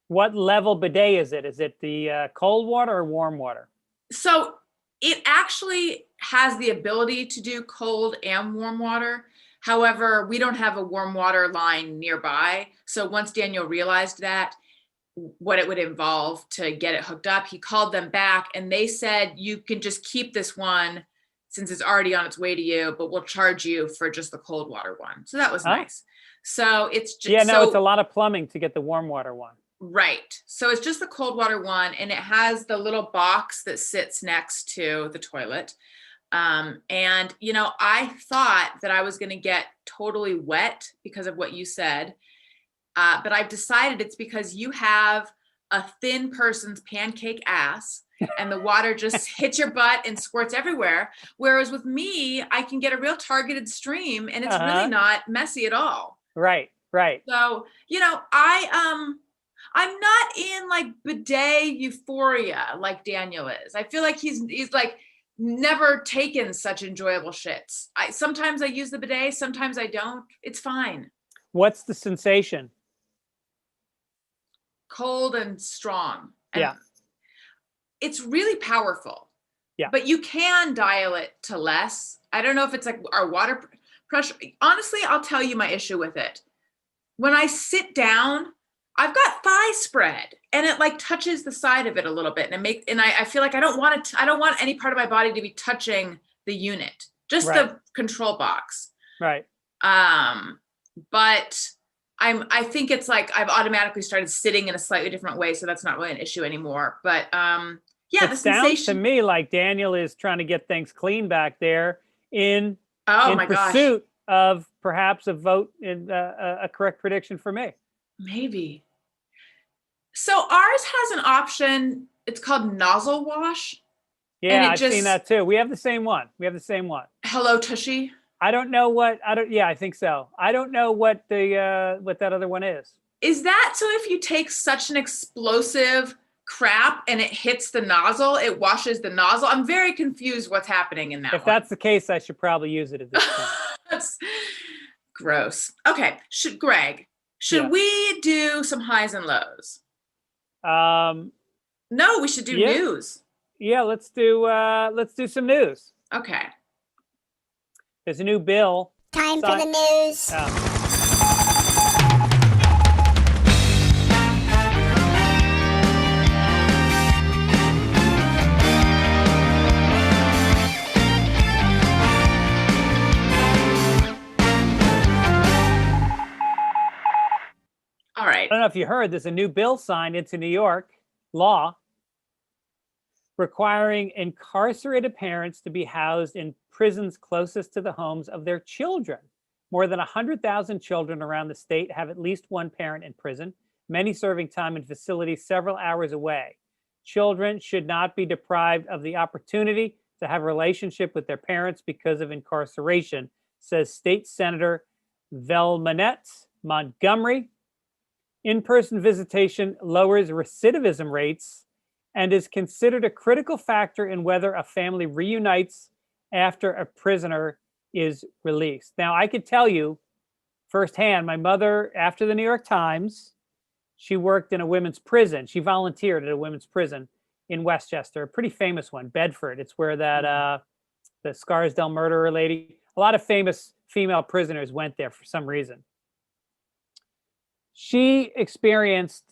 what level bidet is it? Is it the cold water or warm water? So it actually has the ability to do cold and warm water. However, we don't have a warm water line nearby. So once Daniel realized that, what it would involve to get it hooked up, he called them back and they said, you can just keep this one since it's already on its way to you, but we'll charge you for just the cold water one. So that was nice. So it's just, it's a lot of plumbing to get the warm water one. Right. So it's just the cold water one, and it has the little box that sits next to the toilet. And, I thought that I was going to get totally wet because of what you said. But I've decided it's because you have a thin person's pancake ass and the water just hits your butt and squirts everywhere. Whereas with me, I can get a real targeted stream and it's really not messy at all. Right. So, I'm not in like bidet euphoria like Daniel is. I feel like he's like never taken such enjoyable shits. Sometimes I use the bidet, sometimes I don't. It's fine. What's the sensation? Cold and strong. And yeah. It's really powerful. Yeah. But you can dial it to less. I don't know if it's like our water pressure. Honestly, I'll tell you my issue with it. When I sit down, I've got thigh spread and it like touches the side of it a little bit. And I feel like I don't want any part of my body to be touching the unit, just the control box. Right. But I think it's like I've automatically started sitting in a slightly different way. So that's not really an issue anymore. But yeah, it the sounds sensation to me like Daniel is trying to get things clean back there in my pursuit of perhaps a vote in a correct prediction for me. Maybe. So ours has an option. It's called nozzle wash. Yeah, I've seen that too. We have the same one. Hello, Tushy. I think so. I don't know what that other one is. Is that so if you take such an explosive crap and it hits the nozzle, it washes the nozzle? I'm very confused what's happening in that If that's the case, I should probably use it at this point. That's gross. Okay. Greg, should we do some highs and lows? No, we should do news. Yeah, let's do some news. Okay. There's a new bill. Time for the news. All right. I don't know if you heard, there's a new bill signed into New York law requiring incarcerated parents to be housed in prisons closest to the homes of their children. More than 100,000 children around the state have at least one parent in prison, many serving time in facilities several hours away. Children should not be deprived of the opportunity to have a relationship with their parents because of incarceration, says State Senator Velmanette Montgomery. In-person visitation lowers recidivism rates and is considered a critical factor in whether a family reunites after a prisoner is released. Now, I could tell you firsthand, my mother, after the New York Times, she worked in a women's prison. She volunteered at a women's prison in Westchester, a pretty famous one, Bedford. It's where that the Scarsdale murderer lady, a lot of famous female prisoners went there for some reason. She experienced,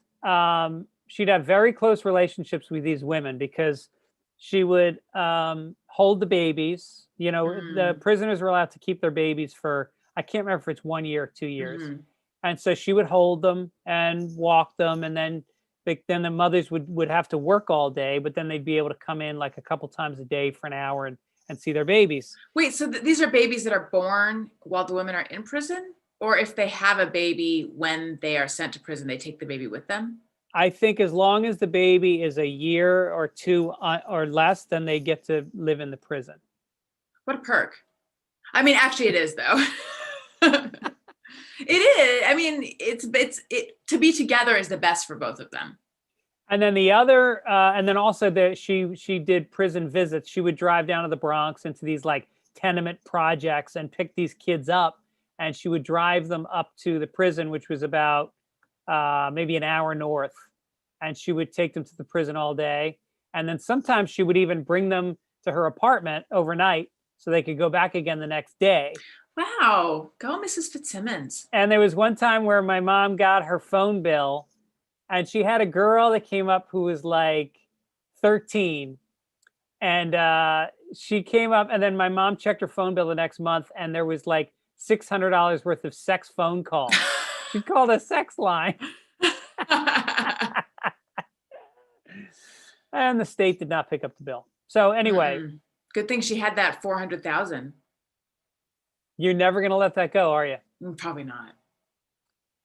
she'd have very close relationships with these women because she would hold the babies. You know, the prisoners were allowed to keep their babies for, I can't remember if it's 1 year or 2 years. And so she would hold them and walk them. And then the mothers would have to work all day, but then they'd be able to come in like a couple times a day for an hour and see their babies. Wait, so these are babies that are born while the women are in prison? Or if they have a baby when they are sent to prison, they take the baby with them? I think as long as the baby is a year or two or less, then they get to live in the prison. What a perk. I mean, actually it is though. It is. I mean, it's to be together is the best for both of them. And then the other, and then also she did prison visits. She would drive down to the Bronx into these like tenement projects and pick these kids up. And she would drive them up to the prison, which was about maybe an hour north. And she would take them to the prison all day. And then sometimes she would even bring them to her apartment overnight so they could go back again the next day. Wow. Go Mrs. Fitzsimmons. And there was one time where my mom got her phone bill and she had a girl that came up who was like 13. And she came up and then my mom checked her phone bill the next month and there was like $600 worth of sex phone calls. She called a sex line. And the state did not pick up the bill. So anyway. Good thing she had that 400,000. You're never going to let that go, are you? Probably not.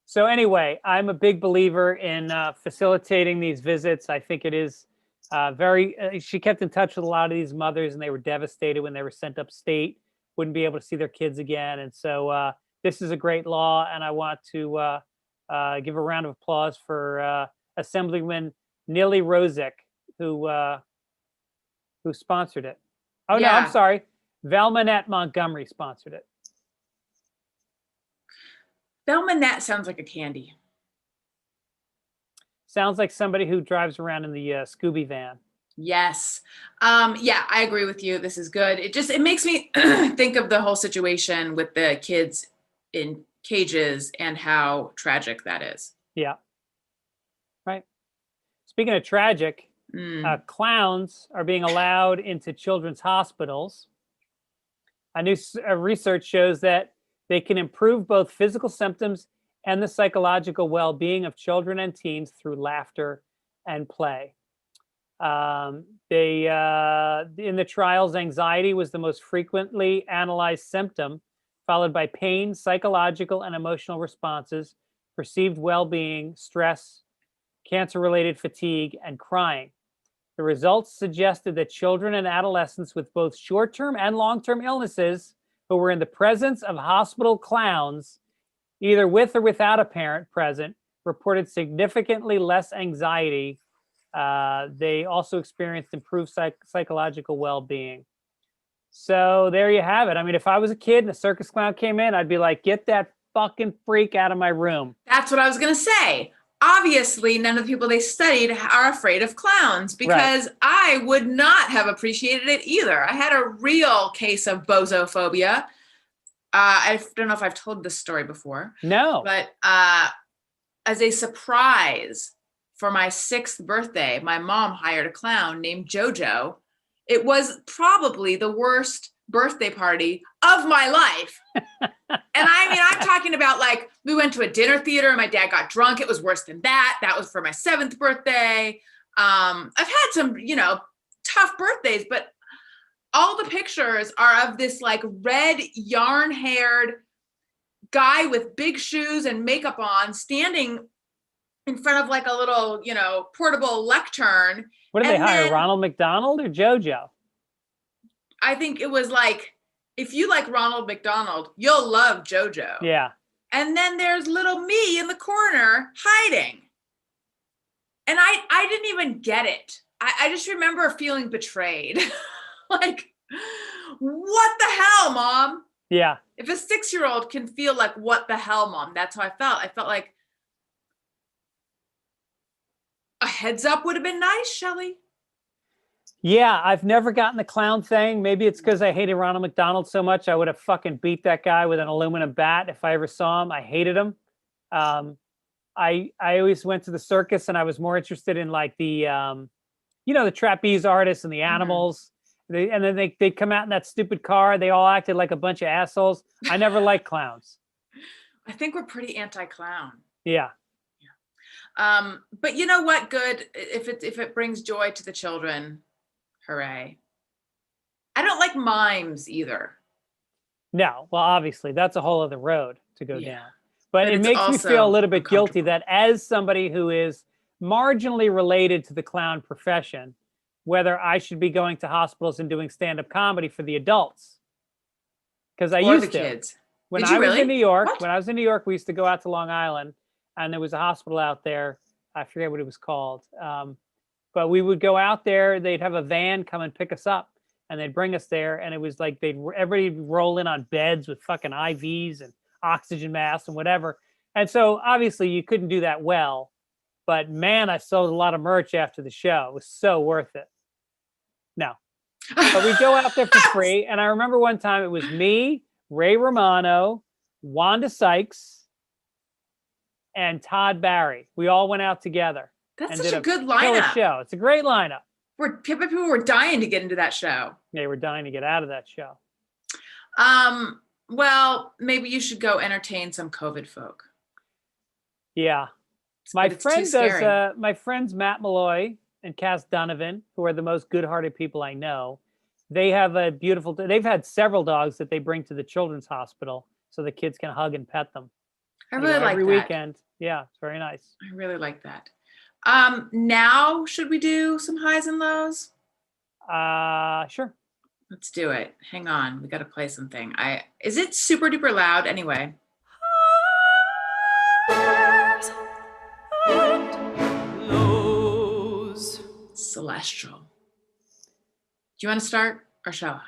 So anyway, I'm a big believer in facilitating these visits. I think it is she kept in touch with a lot of these mothers and they were devastated when they were sent upstate, wouldn't be able to see their kids again. And so this is a great law. And I want to give a round of applause for Assemblyman Neely Rosick, who sponsored it. Oh, yeah. No, I'm sorry. Velmanette Montgomery sponsored it. Velmanette sounds like a candy. Sounds like somebody who drives around in the Scooby van. Yes. Yeah, I agree with you. This is good. It makes me think of the whole situation with the kids in cages and how tragic that is. Yeah. Right. Speaking of tragic, clowns are being allowed into children's hospitals. Research shows that they can improve both physical symptoms and the psychological well-being of children and teens through laughter and play. In the trials, anxiety was the most frequently analyzed symptom, followed by pain, psychological and emotional responses, perceived well-being, stress, cancer-related fatigue, and crying. The results suggested that children and adolescents with both short-term and long-term illnesses who were in the presence of hospital clowns, either with or without a parent present, reported significantly less anxiety. They also experienced improved psychological well-being. So there you have it. I mean, if I was a kid and a circus clown came in, I'd be like, get that fucking freak out of my room. That's what I was going to say. Obviously, none of the people they studied are afraid of clowns because I would not have appreciated it either. I had a real case of bozophobia. I don't know if I've told this story before. No. But as a surprise for my 6th birthday, my mom hired a clown named Jojo. It was probably the worst birthday party of my life. And I mean, I'm talking about like, we went to a dinner theater and my dad got drunk. It was worse than that. That was for my 7th birthday. I've had some, tough birthdays, but all the pictures are of this like red yarn-haired guy with big shoes and makeup on standing in front of like a little, portable lectern. What did they hire, Ronald McDonald or JoJo? I think it was like, if you like Ronald McDonald, you'll love JoJo. Yeah. And then there's little me in the corner hiding. And I didn't even get it. I just remember feeling betrayed. Like, what the hell, Mom? Yeah. If a 6-year-old can feel like, what the hell, Mom? That's how I felt. I felt like a heads up would have been nice, Shelley. Yeah, I've never gotten the clown thing. Maybe it's because I hated Ronald McDonald so much. I would have fucking beat that guy with an aluminum bat if I ever saw him. I hated him. I always went to the circus and I was more interested in like the, the trapeze artists and the animals. And then they'd come out in that stupid car. They all acted like a bunch of assholes. I never liked clowns. I think we're pretty anti-clown. Yeah. But you know what? Good. If it brings joy to the children, hooray. I don't like mimes either. No, well, obviously that's a whole other road to go down. But it makes me feel a little bit guilty that as somebody who is marginally related to the clown profession, whether I should be going to hospitals and doing stand-up comedy for the adults. Because I used to. Kids. When I was in New York, we used to go out to Long Island and there was a hospital out there. I forget what it was called. But we would go out there, they'd have a van come and pick us up and they'd bring us there. And it was like, everybody would roll in on beds with fucking IVs and oxygen masks and whatever. And so obviously you couldn't do that well, but man, I sold a lot of merch after the show. It was so worth it. No, but we go out there for free. And I remember one time it was me, Ray Romano, Wanda Sykes, and Todd Barry. We all went out together. That's such a good lineup. Show. It's a great lineup. People were dying to get into that show. They were dying to get out of that show. Well, maybe you should go entertain some COVID folk. Yeah. My friends Matt Malloy and Cass Donovan, who are the most good-hearted people I know, they've had several dogs that they bring to the children's hospital so the kids can hug and pet them. I really like that. Every weekend. Yeah, it's very nice. I really like that. Now should we do some highs and lows? Sure. Let's do it. Hang on. We got to play something. Is it super duper loud anyway? Celestial. Do you want to start or shall I?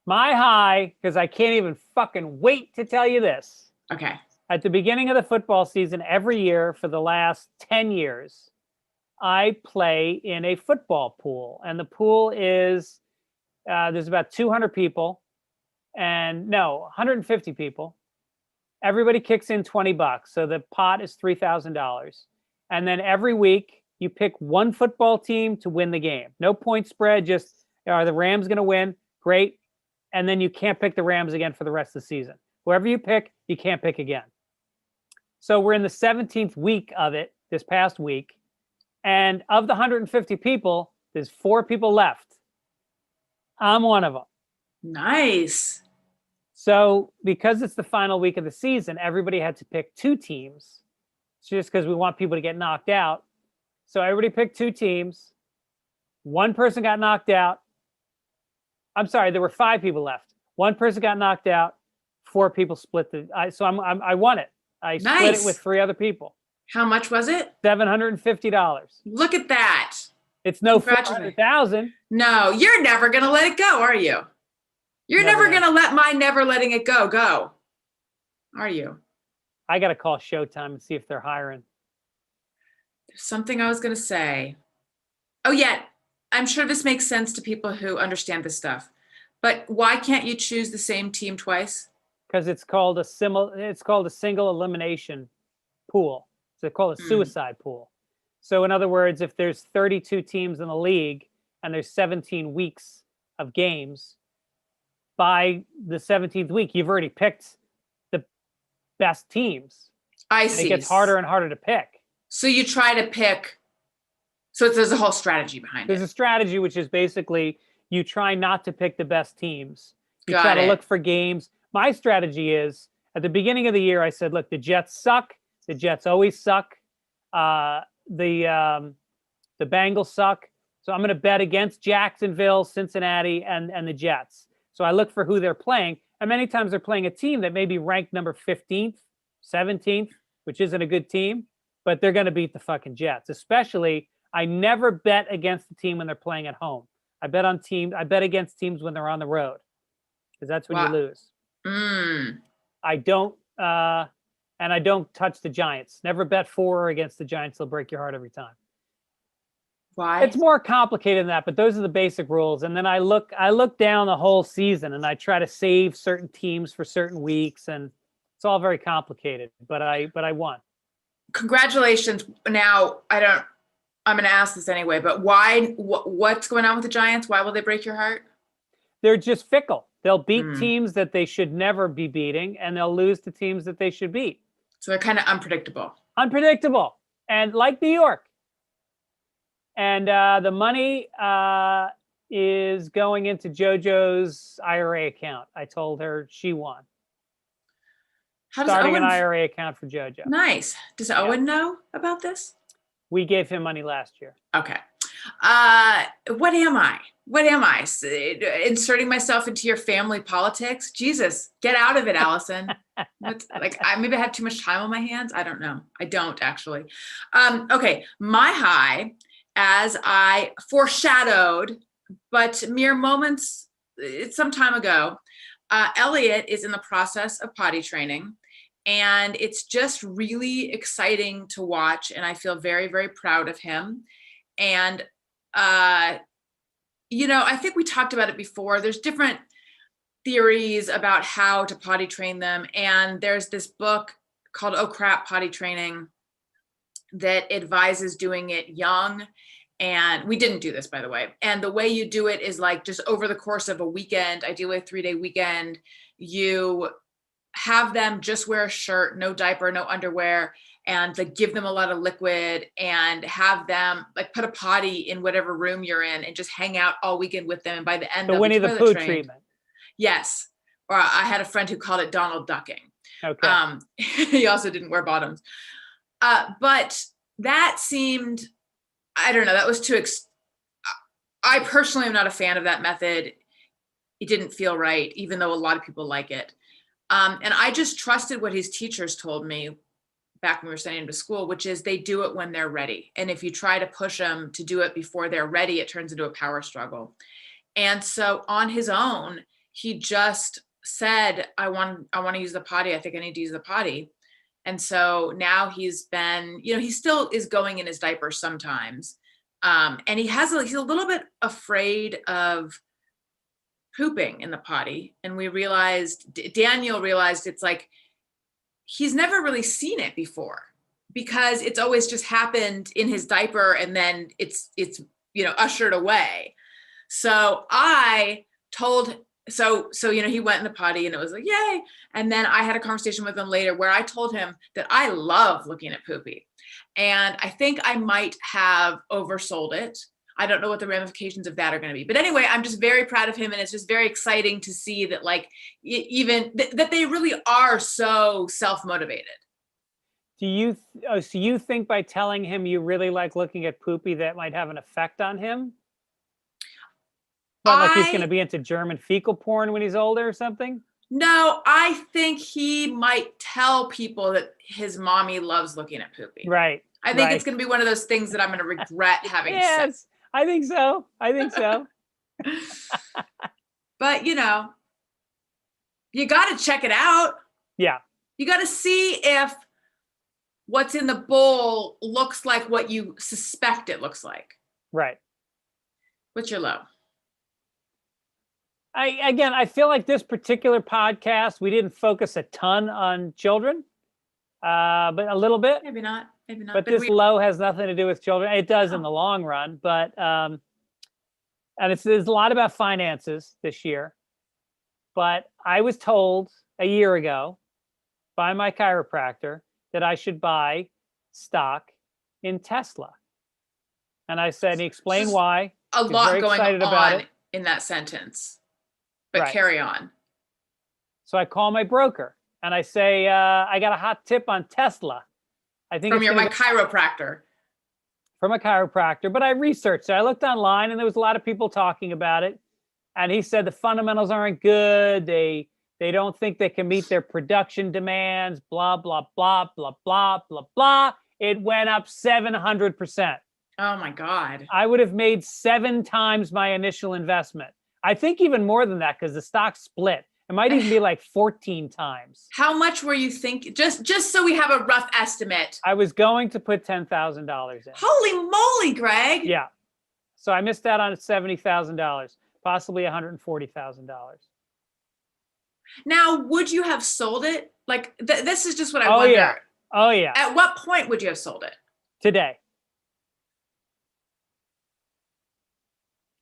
My high, because I can't even fucking wait to tell you this. Okay. At the beginning of the football season every year for the last 10 years, I play in a football pool, and the pool is there's about 200 people, and no, 150 people. Everybody kicks in $20, so the pot is $3,000, and then every week you pick one football team to win the game. No point spread, just are the Rams going to win? Great, and then you can't pick the Rams again for the rest of the season. Whoever you pick, you can't pick again. So we're in the 17th week of it this past week. And of the 150 people, there's 4 people left. I'm one of them. Nice. So because it's the final week of the season, everybody had to pick 2 teams. It's just because we want people to get knocked out. So everybody picked 2 teams. One person got knocked out. I'm sorry, there were 5 people left. One person got knocked out. 4 people split I won it. I split it with 3 other people. How much was it? $750. Look at that. It's no 400,000. No, you're never going to let it go, are you? You're never going to let my never letting it go, are you? I got to call Showtime and see if they're hiring. There's something I was going to say. Oh, yeah. I'm sure this makes sense to people who understand this stuff. But why can't you choose the same team twice? Because it's called a single elimination pool. It's called a suicide pool. So in other words, if there's 32 teams in the league and there's 17 weeks of games, by the 17th week, you've already picked the best teams. I see. It gets harder and harder to pick. So you try to pick. So there's a whole strategy behind it. There's a strategy, which is basically you try not to pick the best teams. You try to look for games. My strategy is at the beginning of the year, I said, look, the Jets suck. The Jets always suck. The Bengals suck. So I'm going to bet against Jacksonville, Cincinnati, and the Jets. So I look for who they're playing. And many times they're playing a team that may be ranked number 15th, 17th, which isn't a good team, but they're going to beat the fucking Jets. Especially, I never bet against the team when they're playing at home. I bet against teams when they're on the road, because that's when you lose. I don't touch the Giants. Never bet for or against the Giants. They'll break your heart every time. Why? It's more complicated than that, but those are the basic rules. And then I look down the whole season and I try to save certain teams for certain weeks, and it's all very complicated. But I won. Congratulations. Now I'm going to ask this anyway, but why? What's going on with the Giants? Why will they break your heart? They're just fickle. They'll beat teams that they should never be beating, and they'll lose to teams that they should beat. So they're kind of unpredictable. And like New York. And the money is going into JoJo's IRA account. I told her she won. Starting an IRA account for JoJo. Nice. Does Owen know about this? We gave him money last year. Okay. What am I? Inserting myself into your family politics? Jesus, get out of it, Allison. Maybe I have too much time on my hands. I don't know. I don't actually. Okay. My high, as I foreshadowed, but mere moments, it's some time ago, Elliot is in the process of potty training. And it's just really exciting to watch. And I feel very, very proud of him. And, I think we talked about it before. There's different theories about how to potty train them. And there's this book called Oh Crap, Potty Training that advises doing it young. And we didn't do this, by the way. And the way you do it is like just over the course of a weekend, ideally a 3-day weekend, you have them just wear a shirt, no diaper, no underwear, and give them a lot of liquid and have them put a potty in whatever room you're in and just hang out all weekend with them. And by the end of Winnie the Pooh treatment. Yes. Or I had a friend who called it Donald ducking. Okay. He also didn't wear bottoms. But that seemed, I don't know, that was too, I personally am not a fan of that method. It didn't feel right, even though a lot of people like it. And I just trusted what his teachers told me back when we were sending him to school, which is they do it when they're ready. And if you try to push them to do it before they're ready, it turns into a power struggle. And so on his own, he just said, I want to use the potty. I think I need to use the potty. And so now he's been, he still is going in his diaper sometimes. And he's a little bit afraid of pooping in the potty. And Daniel realized it's like, he's never really seen it before because it's always just happened in his diaper and then it's ushered away. So I told, he went in the potty and it was like, yay. And then I had a conversation with him later where I told him that I love looking at poopy. And I think I might have oversold it. I don't know what the ramifications of that are going to be. But anyway, I'm just very proud of him. And it's just very exciting to see that that they really are so self-motivated. Do you think by telling him you really like looking at poopy, that might have an effect on him? Like he's going to be into German fecal porn when he's older or something? No, I think he might tell people that his mommy loves looking at poopy. Right. I think it's going to be one of those things that I'm going to regret having said. Yes, I think so. But, you got to check it out. Yeah. You got to see if what's in the bowl looks like what you suspect it looks like. Right. What's your low? I feel like this particular podcast, we didn't focus a ton on children, but a little bit. Maybe not. But this low has nothing to do with children. It does in the long run, but and there's a lot about finances this year. But I was told a year ago by my chiropractor that I should buy stock in Tesla. And I said, and he explained why. A lot going on in that sentence. But right. Carry on. So I call my broker and I say, I got a hot tip on Tesla. I think my chiropractor. From a chiropractor, but I researched it. I looked online and there was a lot of people talking about it. And he said the fundamentals aren't good. They don't think they can meet their production demands, blah, blah, blah, blah, blah, blah, blah. It went up 700%. Oh my God. I would have made 7 times my initial investment. I think even more than that because the stock split. It might even be like 14 times. How much were you thinking? Just so we have a rough estimate. I was going to put $10,000 in. Holy moly, Greg. Yeah. So I missed out on $70,000, possibly $140,000. Now, would you have sold it? Like, this is just what I wonder. Yeah. Oh, yeah. At what point would you have sold it? Today.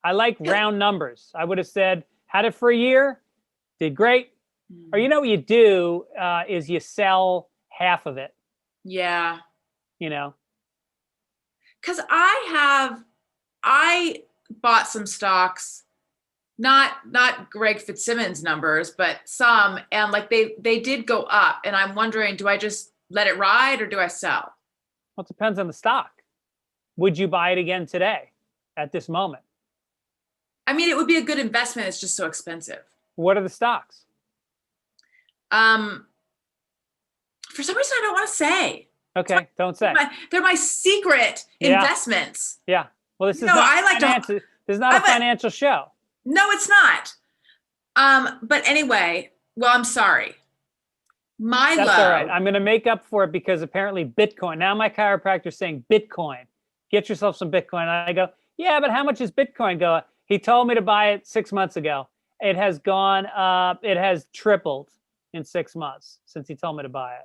I like round numbers. I would have said, had it for a year, did great. Or you know what you do is you sell half of it. Yeah. Because I bought some stocks, not Greg Fitzsimmons numbers, but some, and like they did go up. And I'm wondering, do I just let it ride or do I sell? Well, it depends on the stock. Would you buy it again today at this moment? I mean, it would be a good investment. It's just so expensive. What are the stocks? For some reason, I don't want to say. Okay, don't say. They're my secret investments. Yeah. Well, this is this is not a financial show. No, it's not. But anyway, well, I'm sorry. That's all right. I'm going to make up for it because apparently Bitcoin. Now my chiropractor is saying Bitcoin. Get yourself some Bitcoin. And I go, yeah, but how much is Bitcoin go? He told me to buy it 6 months ago. It has gone up. It has tripled in 6 months since he told me to buy it.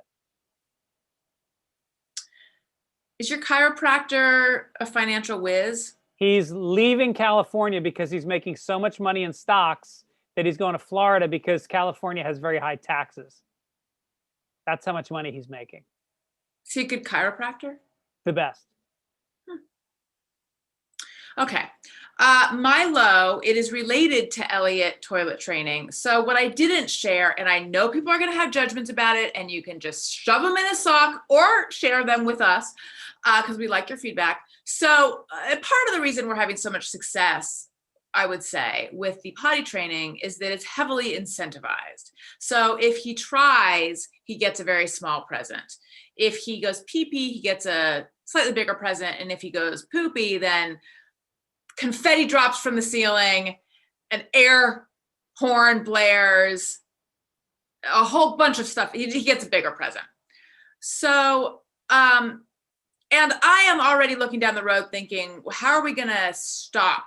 Is your chiropractor a financial whiz? He's leaving California because he's making so much money in stocks that he's going to Florida because California has very high taxes. That's how much money he's making. Is he a good chiropractor? The best. Okay. My low, it is related to Elliot toilet training. So what I didn't share, and I know people are going to have judgments about it, and you can just shove them in a sock or share them with us because we like your feedback. So part of the reason we're having so much success, I would say, with the potty training is that it's heavily incentivized. So if he tries, he gets a very small present. If he goes pee-pee, he gets a slightly bigger present. And if he goes poopy, then confetti drops from the ceiling, an air horn blares, a whole bunch of stuff. He gets a bigger present. So, and I am already looking down the road thinking, well, how are we going to stop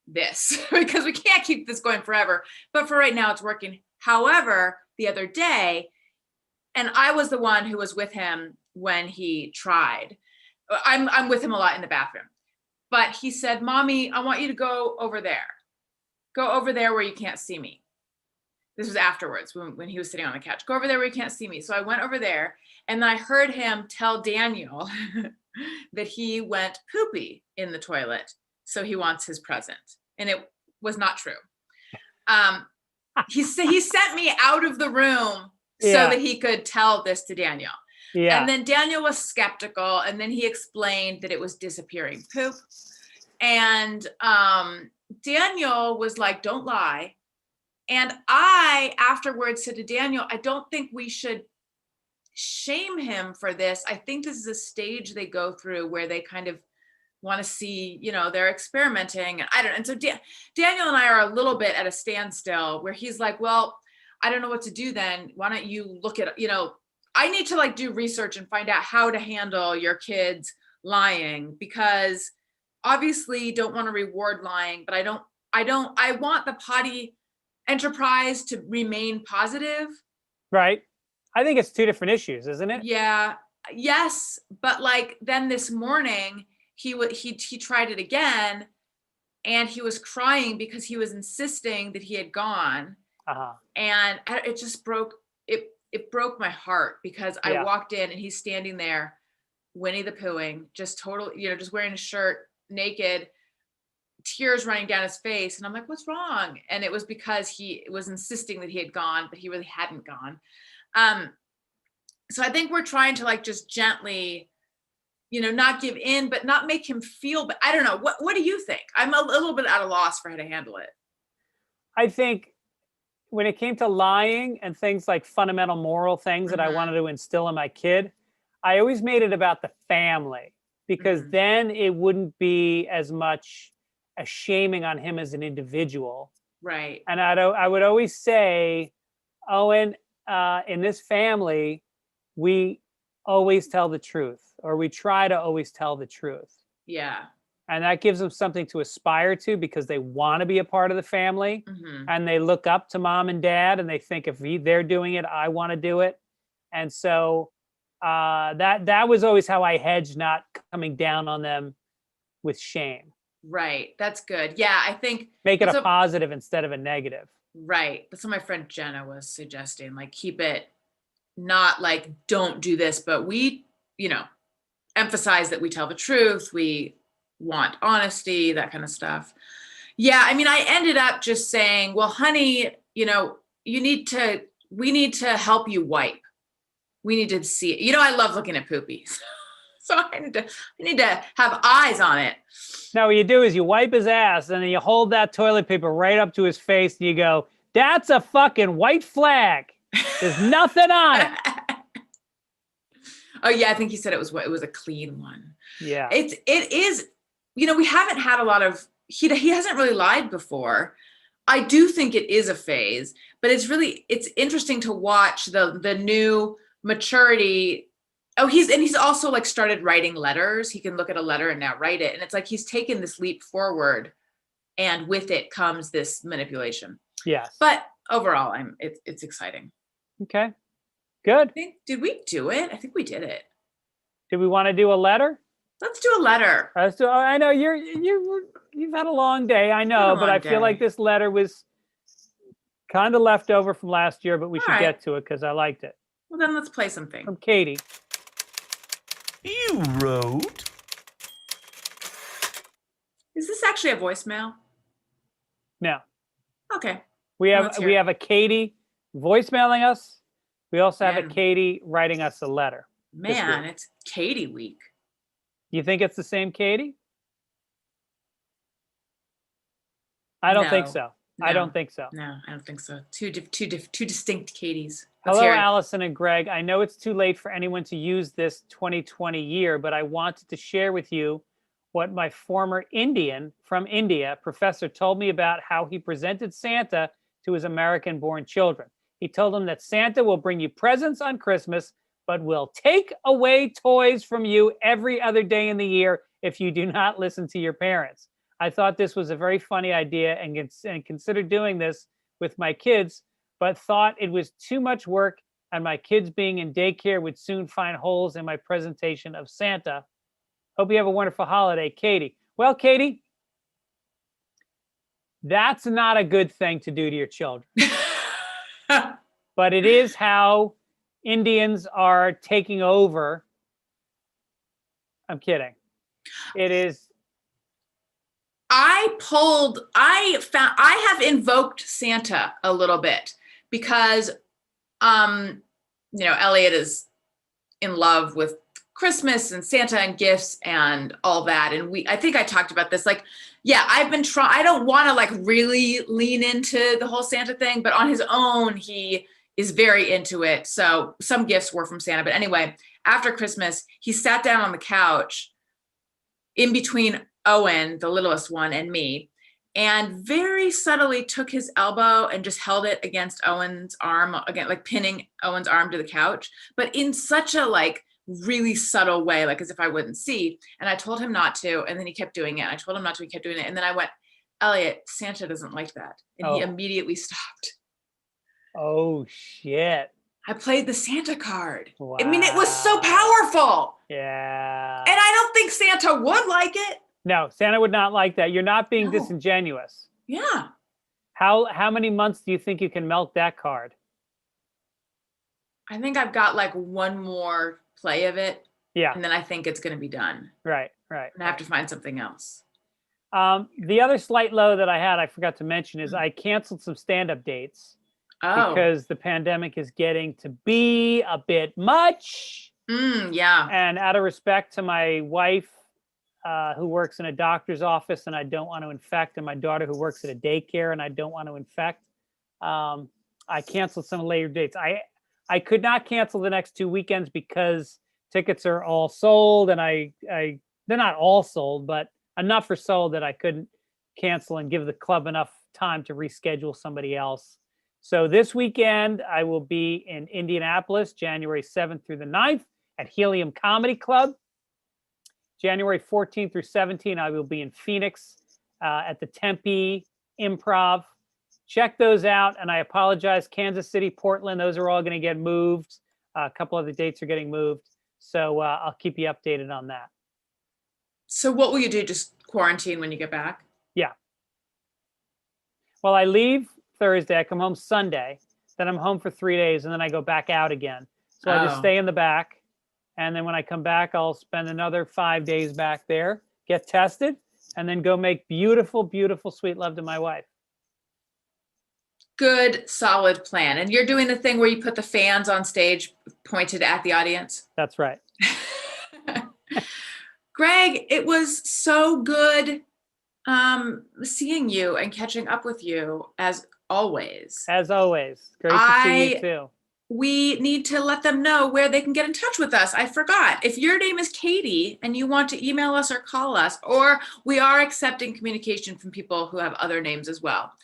this? Because we can't keep this going forever. But for right now, it's working. However, the other day, and I was the one who was with him when he tried. I'm with him a lot in the bathroom. But he said, Mommy, I want you to go over there. Go over there where you can't see me. This was afterwards when he was sitting on the couch. Go over there where you can't see me. So I went over there and I heard him tell Daniel that he went poopy in the toilet. So he wants his present. And it was not true. He sent me out of the room so that he could tell this to Daniel. Yeah. And then Daniel was skeptical. And then he explained that it was disappearing poop. And Daniel was like, don't lie. And I afterwards said to Daniel, I don't think we should shame him for this. I think this is a stage they go through where they kind of want to see, they're experimenting. And I don't know. And so Daniel and I are a little bit at a standstill where he's like, well, I don't know what to do then. Why don't you look at, I need to do research and find out how to handle your kids lying, because obviously you don't want to reward lying, but I want the Potty enterprise to remain positive. Right. I think it's two different issues, isn't it? Yeah. Yes. But then this morning he tried it again and he was crying because he was insisting that he had gone. Uh-huh. And it just broke my heart because I walked in and he's standing there, Winnie the Poohing, just totally, just wearing a shirt, naked, tears running down his face. And I'm like, what's wrong? And it was because he was insisting that he had gone, but he really hadn't gone. So I think we're trying to just gently, not give in, but not make him feel, but I don't know. What do you think? I'm a little bit at a loss for how to handle it. I think when it came to lying and things like fundamental moral things that I wanted to instill in my kid, I always made it about the family, because then it wouldn't be as much a shaming on him as an individual. Right. And I would always say, Owen, in this family, we always tell the truth, or we try to always tell the truth. Yeah. And that gives them something to aspire to because they want to be a part of the family, and they look up to mom and dad and they think if they're doing it, I want to do it. And so that was always how I hedged not coming down on them with shame. Right. That's good. Yeah. I think make it a positive instead of a negative. Right. That's what my friend Jenna was suggesting. Keep it not don't do this, but we, emphasize that we tell the truth. We want honesty, that kind of stuff. Yeah. I mean, I ended up just saying, well, honey, we need to help you wipe. We need to see it. I love looking at poopies. So I need to have eyes on it. Now what you do is you wipe his ass and then you hold that toilet paper right up to his face and you go, that's a fucking white flag. There's nothing on it. Oh yeah, I think he said it was a clean one. Yeah. It is, we haven't had a lot of, he hasn't really lied before. I do think it is a phase, but it's interesting to watch the new maturity. Oh, he's also started writing letters. He can look at a letter and now write it. And it's he's taken this leap forward, and with it comes this manipulation. Yeah. But overall, it's exciting. Okay. Good. Did we do it? I think we did it. Did we want to do a letter? Let's do a letter. Let's do. I know you've had a long day. I know, but I feel like this letter was kind of left over from last year, but we should get to it because I liked it. Well, then let's play something. From Katie. You wrote. Is this actually a voicemail? No. Okay. We have a Katie voicemailing us. We also have a Katie writing us a letter. Man, it's Katie week. You think it's the same Katie? I don't think so. No. I don't think so. No, I don't think so. Two distinct Katies. Hello, Allison and Greg. I know it's too late for anyone to use this 2020 year, but I wanted to share with you what my former Indian from India professor told me about how he presented Santa to his American-born children. He told them that Santa will bring you presents on Christmas, but will take away toys from you every other day in the year if you do not listen to your parents. I thought this was a very funny idea and considered doing this with my kids, but thought it was too much work and my kids being in daycare would soon find holes in my presentation of Santa. Hope you have a wonderful holiday, Katie. Well, Katie, that's not a good thing to do to your children. But it is how Indians are taking over. I'm kidding. It is. I have invoked Santa a little bit because, Elliot is in love with Christmas and Santa and gifts and all that. And I think I talked about this, like, yeah, I've been trying, I don't want to like really lean into the whole Santa thing, but on his own, he is very into it. So some gifts were from Santa, but anyway, after Christmas, he sat down on the couch in between Owen, the littlest one, and me, and very subtly took his elbow and just held it against Owen's arm, again, like pinning Owen's arm to the couch, but in such a like really subtle way, like as if I wouldn't see. And I told him not to, and then he kept doing it. I told him not to, he kept doing it. And then I went, Elliot, Santa doesn't like that. And he immediately stopped. Oh, shit. I played the Santa card. Wow. I mean, it was so powerful. Yeah. And I don't think Santa would like it. No, Santa would not like that. You're not being disingenuous. Yeah. How many months do you think you can milk that card? I think I've got like one more play of it. Yeah. And then I think it's going to be done. Right. And I have to find something else. The other slight low that I forgot to mention is I canceled some stand-up dates because the pandemic is getting to be a bit much. Yeah. And out of respect to my wife, who works in a doctor's office and I don't want to infect, and my daughter who works at a daycare and I don't want to infect, I canceled some later dates. I could not cancel the next 2 weekends because tickets are all sold, and they're not all sold, but enough are sold that I couldn't cancel and give the club enough time to reschedule somebody else. So this weekend I will be in Indianapolis, January 7th through the 9th at Helium Comedy Club. January 14th through 17th, I will be in Phoenix at the Tempe Improv. Check those out. And I apologize, Kansas City, Portland, those are all going to get moved. A couple other dates are getting moved. So I'll keep you updated on that. So what will you do? Just quarantine when you get back? Yeah. Well, I leave Thursday. I come home Sunday. Then I'm home for 3 days, and then I go back out again. So I just stay in the back. And then when I come back, I'll spend another 5 days back there, get tested, and then go make beautiful, beautiful sweet love to my wife. Good, solid plan. And you're doing the thing where you put the fans on stage pointed at the audience? That's right. Greg, it was so good seeing you and catching up with you as always. As always. Great to see you too. We need to let them know where they can get in touch with us. I forgot. If your name is Katie and you want to email us or call us, or we are accepting communication from people who have other names as well.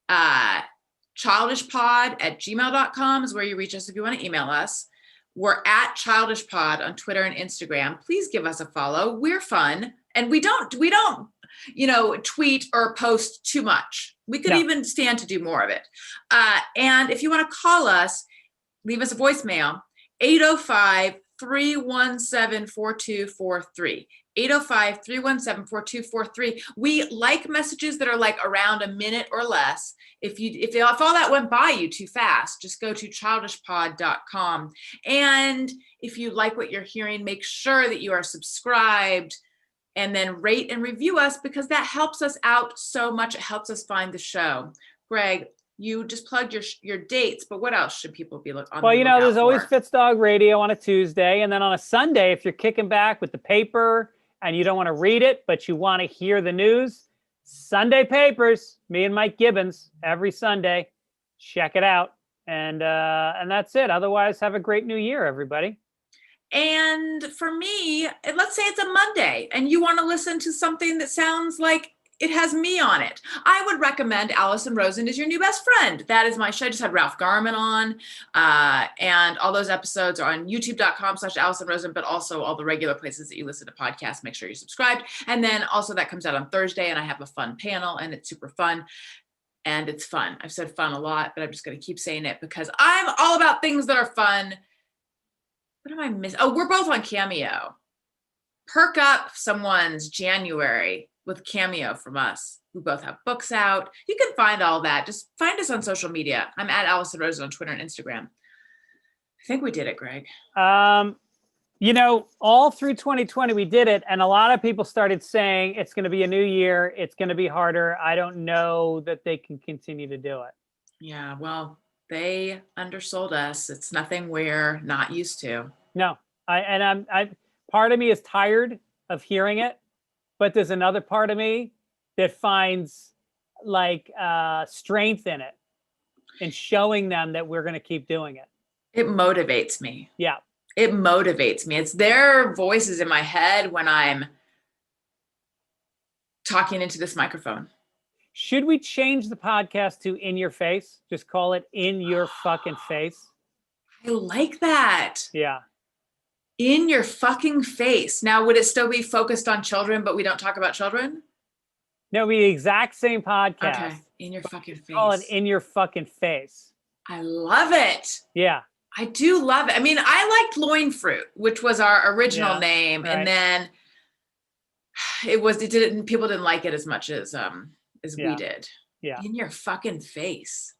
childishpod@gmail.com is where you reach us if you want to email us. We're at childishpod on Twitter and Instagram. Please give us a follow. We're fun. And we don't, tweet or post too much. We could even stand to do more of it. And if you want to call us, leave us a voicemail, 805-317-4243. 805-317-4243. We like messages that are like around a minute or less. If all that went by you too fast, just go to childishpod.com. And if you like what you're hearing, make sure that you are subscribed and then rate and review us, because that helps us out so much. It helps us find the show. Greg, you just plugged your dates, but what else should people be looking on? Well, there's always Fitzdog Radio on a Tuesday. And then on a Sunday, if you're kicking back with the paper and you don't want to read it, but you want to hear the news, Sunday Papers, me and Mike Gibbons, every Sunday. Check it out. And that's it. Otherwise, have a great new year, everybody. And for me, let's say it's a Monday and you want to listen to something that sounds like it has me on it. I would recommend Allison Rosen is Your New Best Friend. That is my show. I just had Ralph Garman on, and all those episodes are on youtube.com/Allison Rosen, but also all the regular places that you listen to podcasts. Make sure you're subscribed. And then also that comes out on Thursday, and I have a fun panel, and it's super fun. And it's fun. I've said fun a lot, but I'm just going to keep saying it because I'm all about things that are fun. What am I missing? Oh, we're both on Cameo. Perk up someone's January with Cameo from us. We both have books out. You can find all that. Just find us on social media. I'm at Allison Rosen on Twitter and Instagram. I think we did it, Greg. You know, all through 2020, we did it. And a lot of people started saying it's going to be a new year. It's going to be harder. I don't know that they can continue to do it. Yeah, well, they undersold us. It's nothing we're not used to. No, part of me is tired of hearing it, but there's another part of me that finds like strength in it and showing them that we're going to keep doing it. It motivates me. Yeah. It motivates me. It's their voices in my head when I'm talking into this microphone. Should we change the podcast to In Your Face? Just call it In Your Fucking Face. I like that. Yeah. In your fucking face. Now, would it still be focused on children, but we don't talk about children? No, it'll be the exact same podcast. Okay. In your fucking face. Call it In Your Fucking Face. I love it. Yeah. I do love it. I mean, I liked Loin Fruit, which was our original name. Right. And then people didn't like it as much as we did. Yeah. In your fucking face.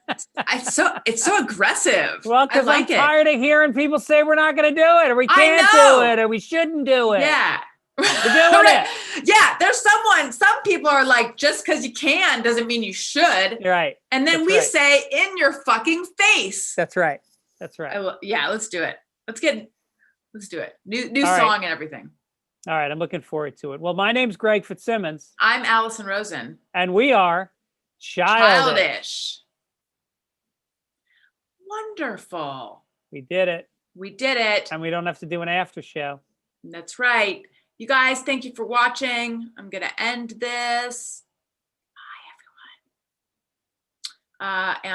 It's so aggressive. Well, because I'm tired of hearing people say we're not going to do it, or we can't do it, or we shouldn't do it. Yeah. We're doing it. Yeah, some people are like, just because you can doesn't mean you should. You're right. And then we say, in your fucking face. That's right. That's right. Yeah, let's do it. Let's do it. New song and everything. All right, I'm looking forward to it. Well, my name's Greg Fitzsimmons. I'm Allison Rosen. And we are Childish. Wonderful. We did it. We did it. And we don't have to do an after show. That's right. You guys, thank you for watching. I'm going to end this. Bye, everyone. And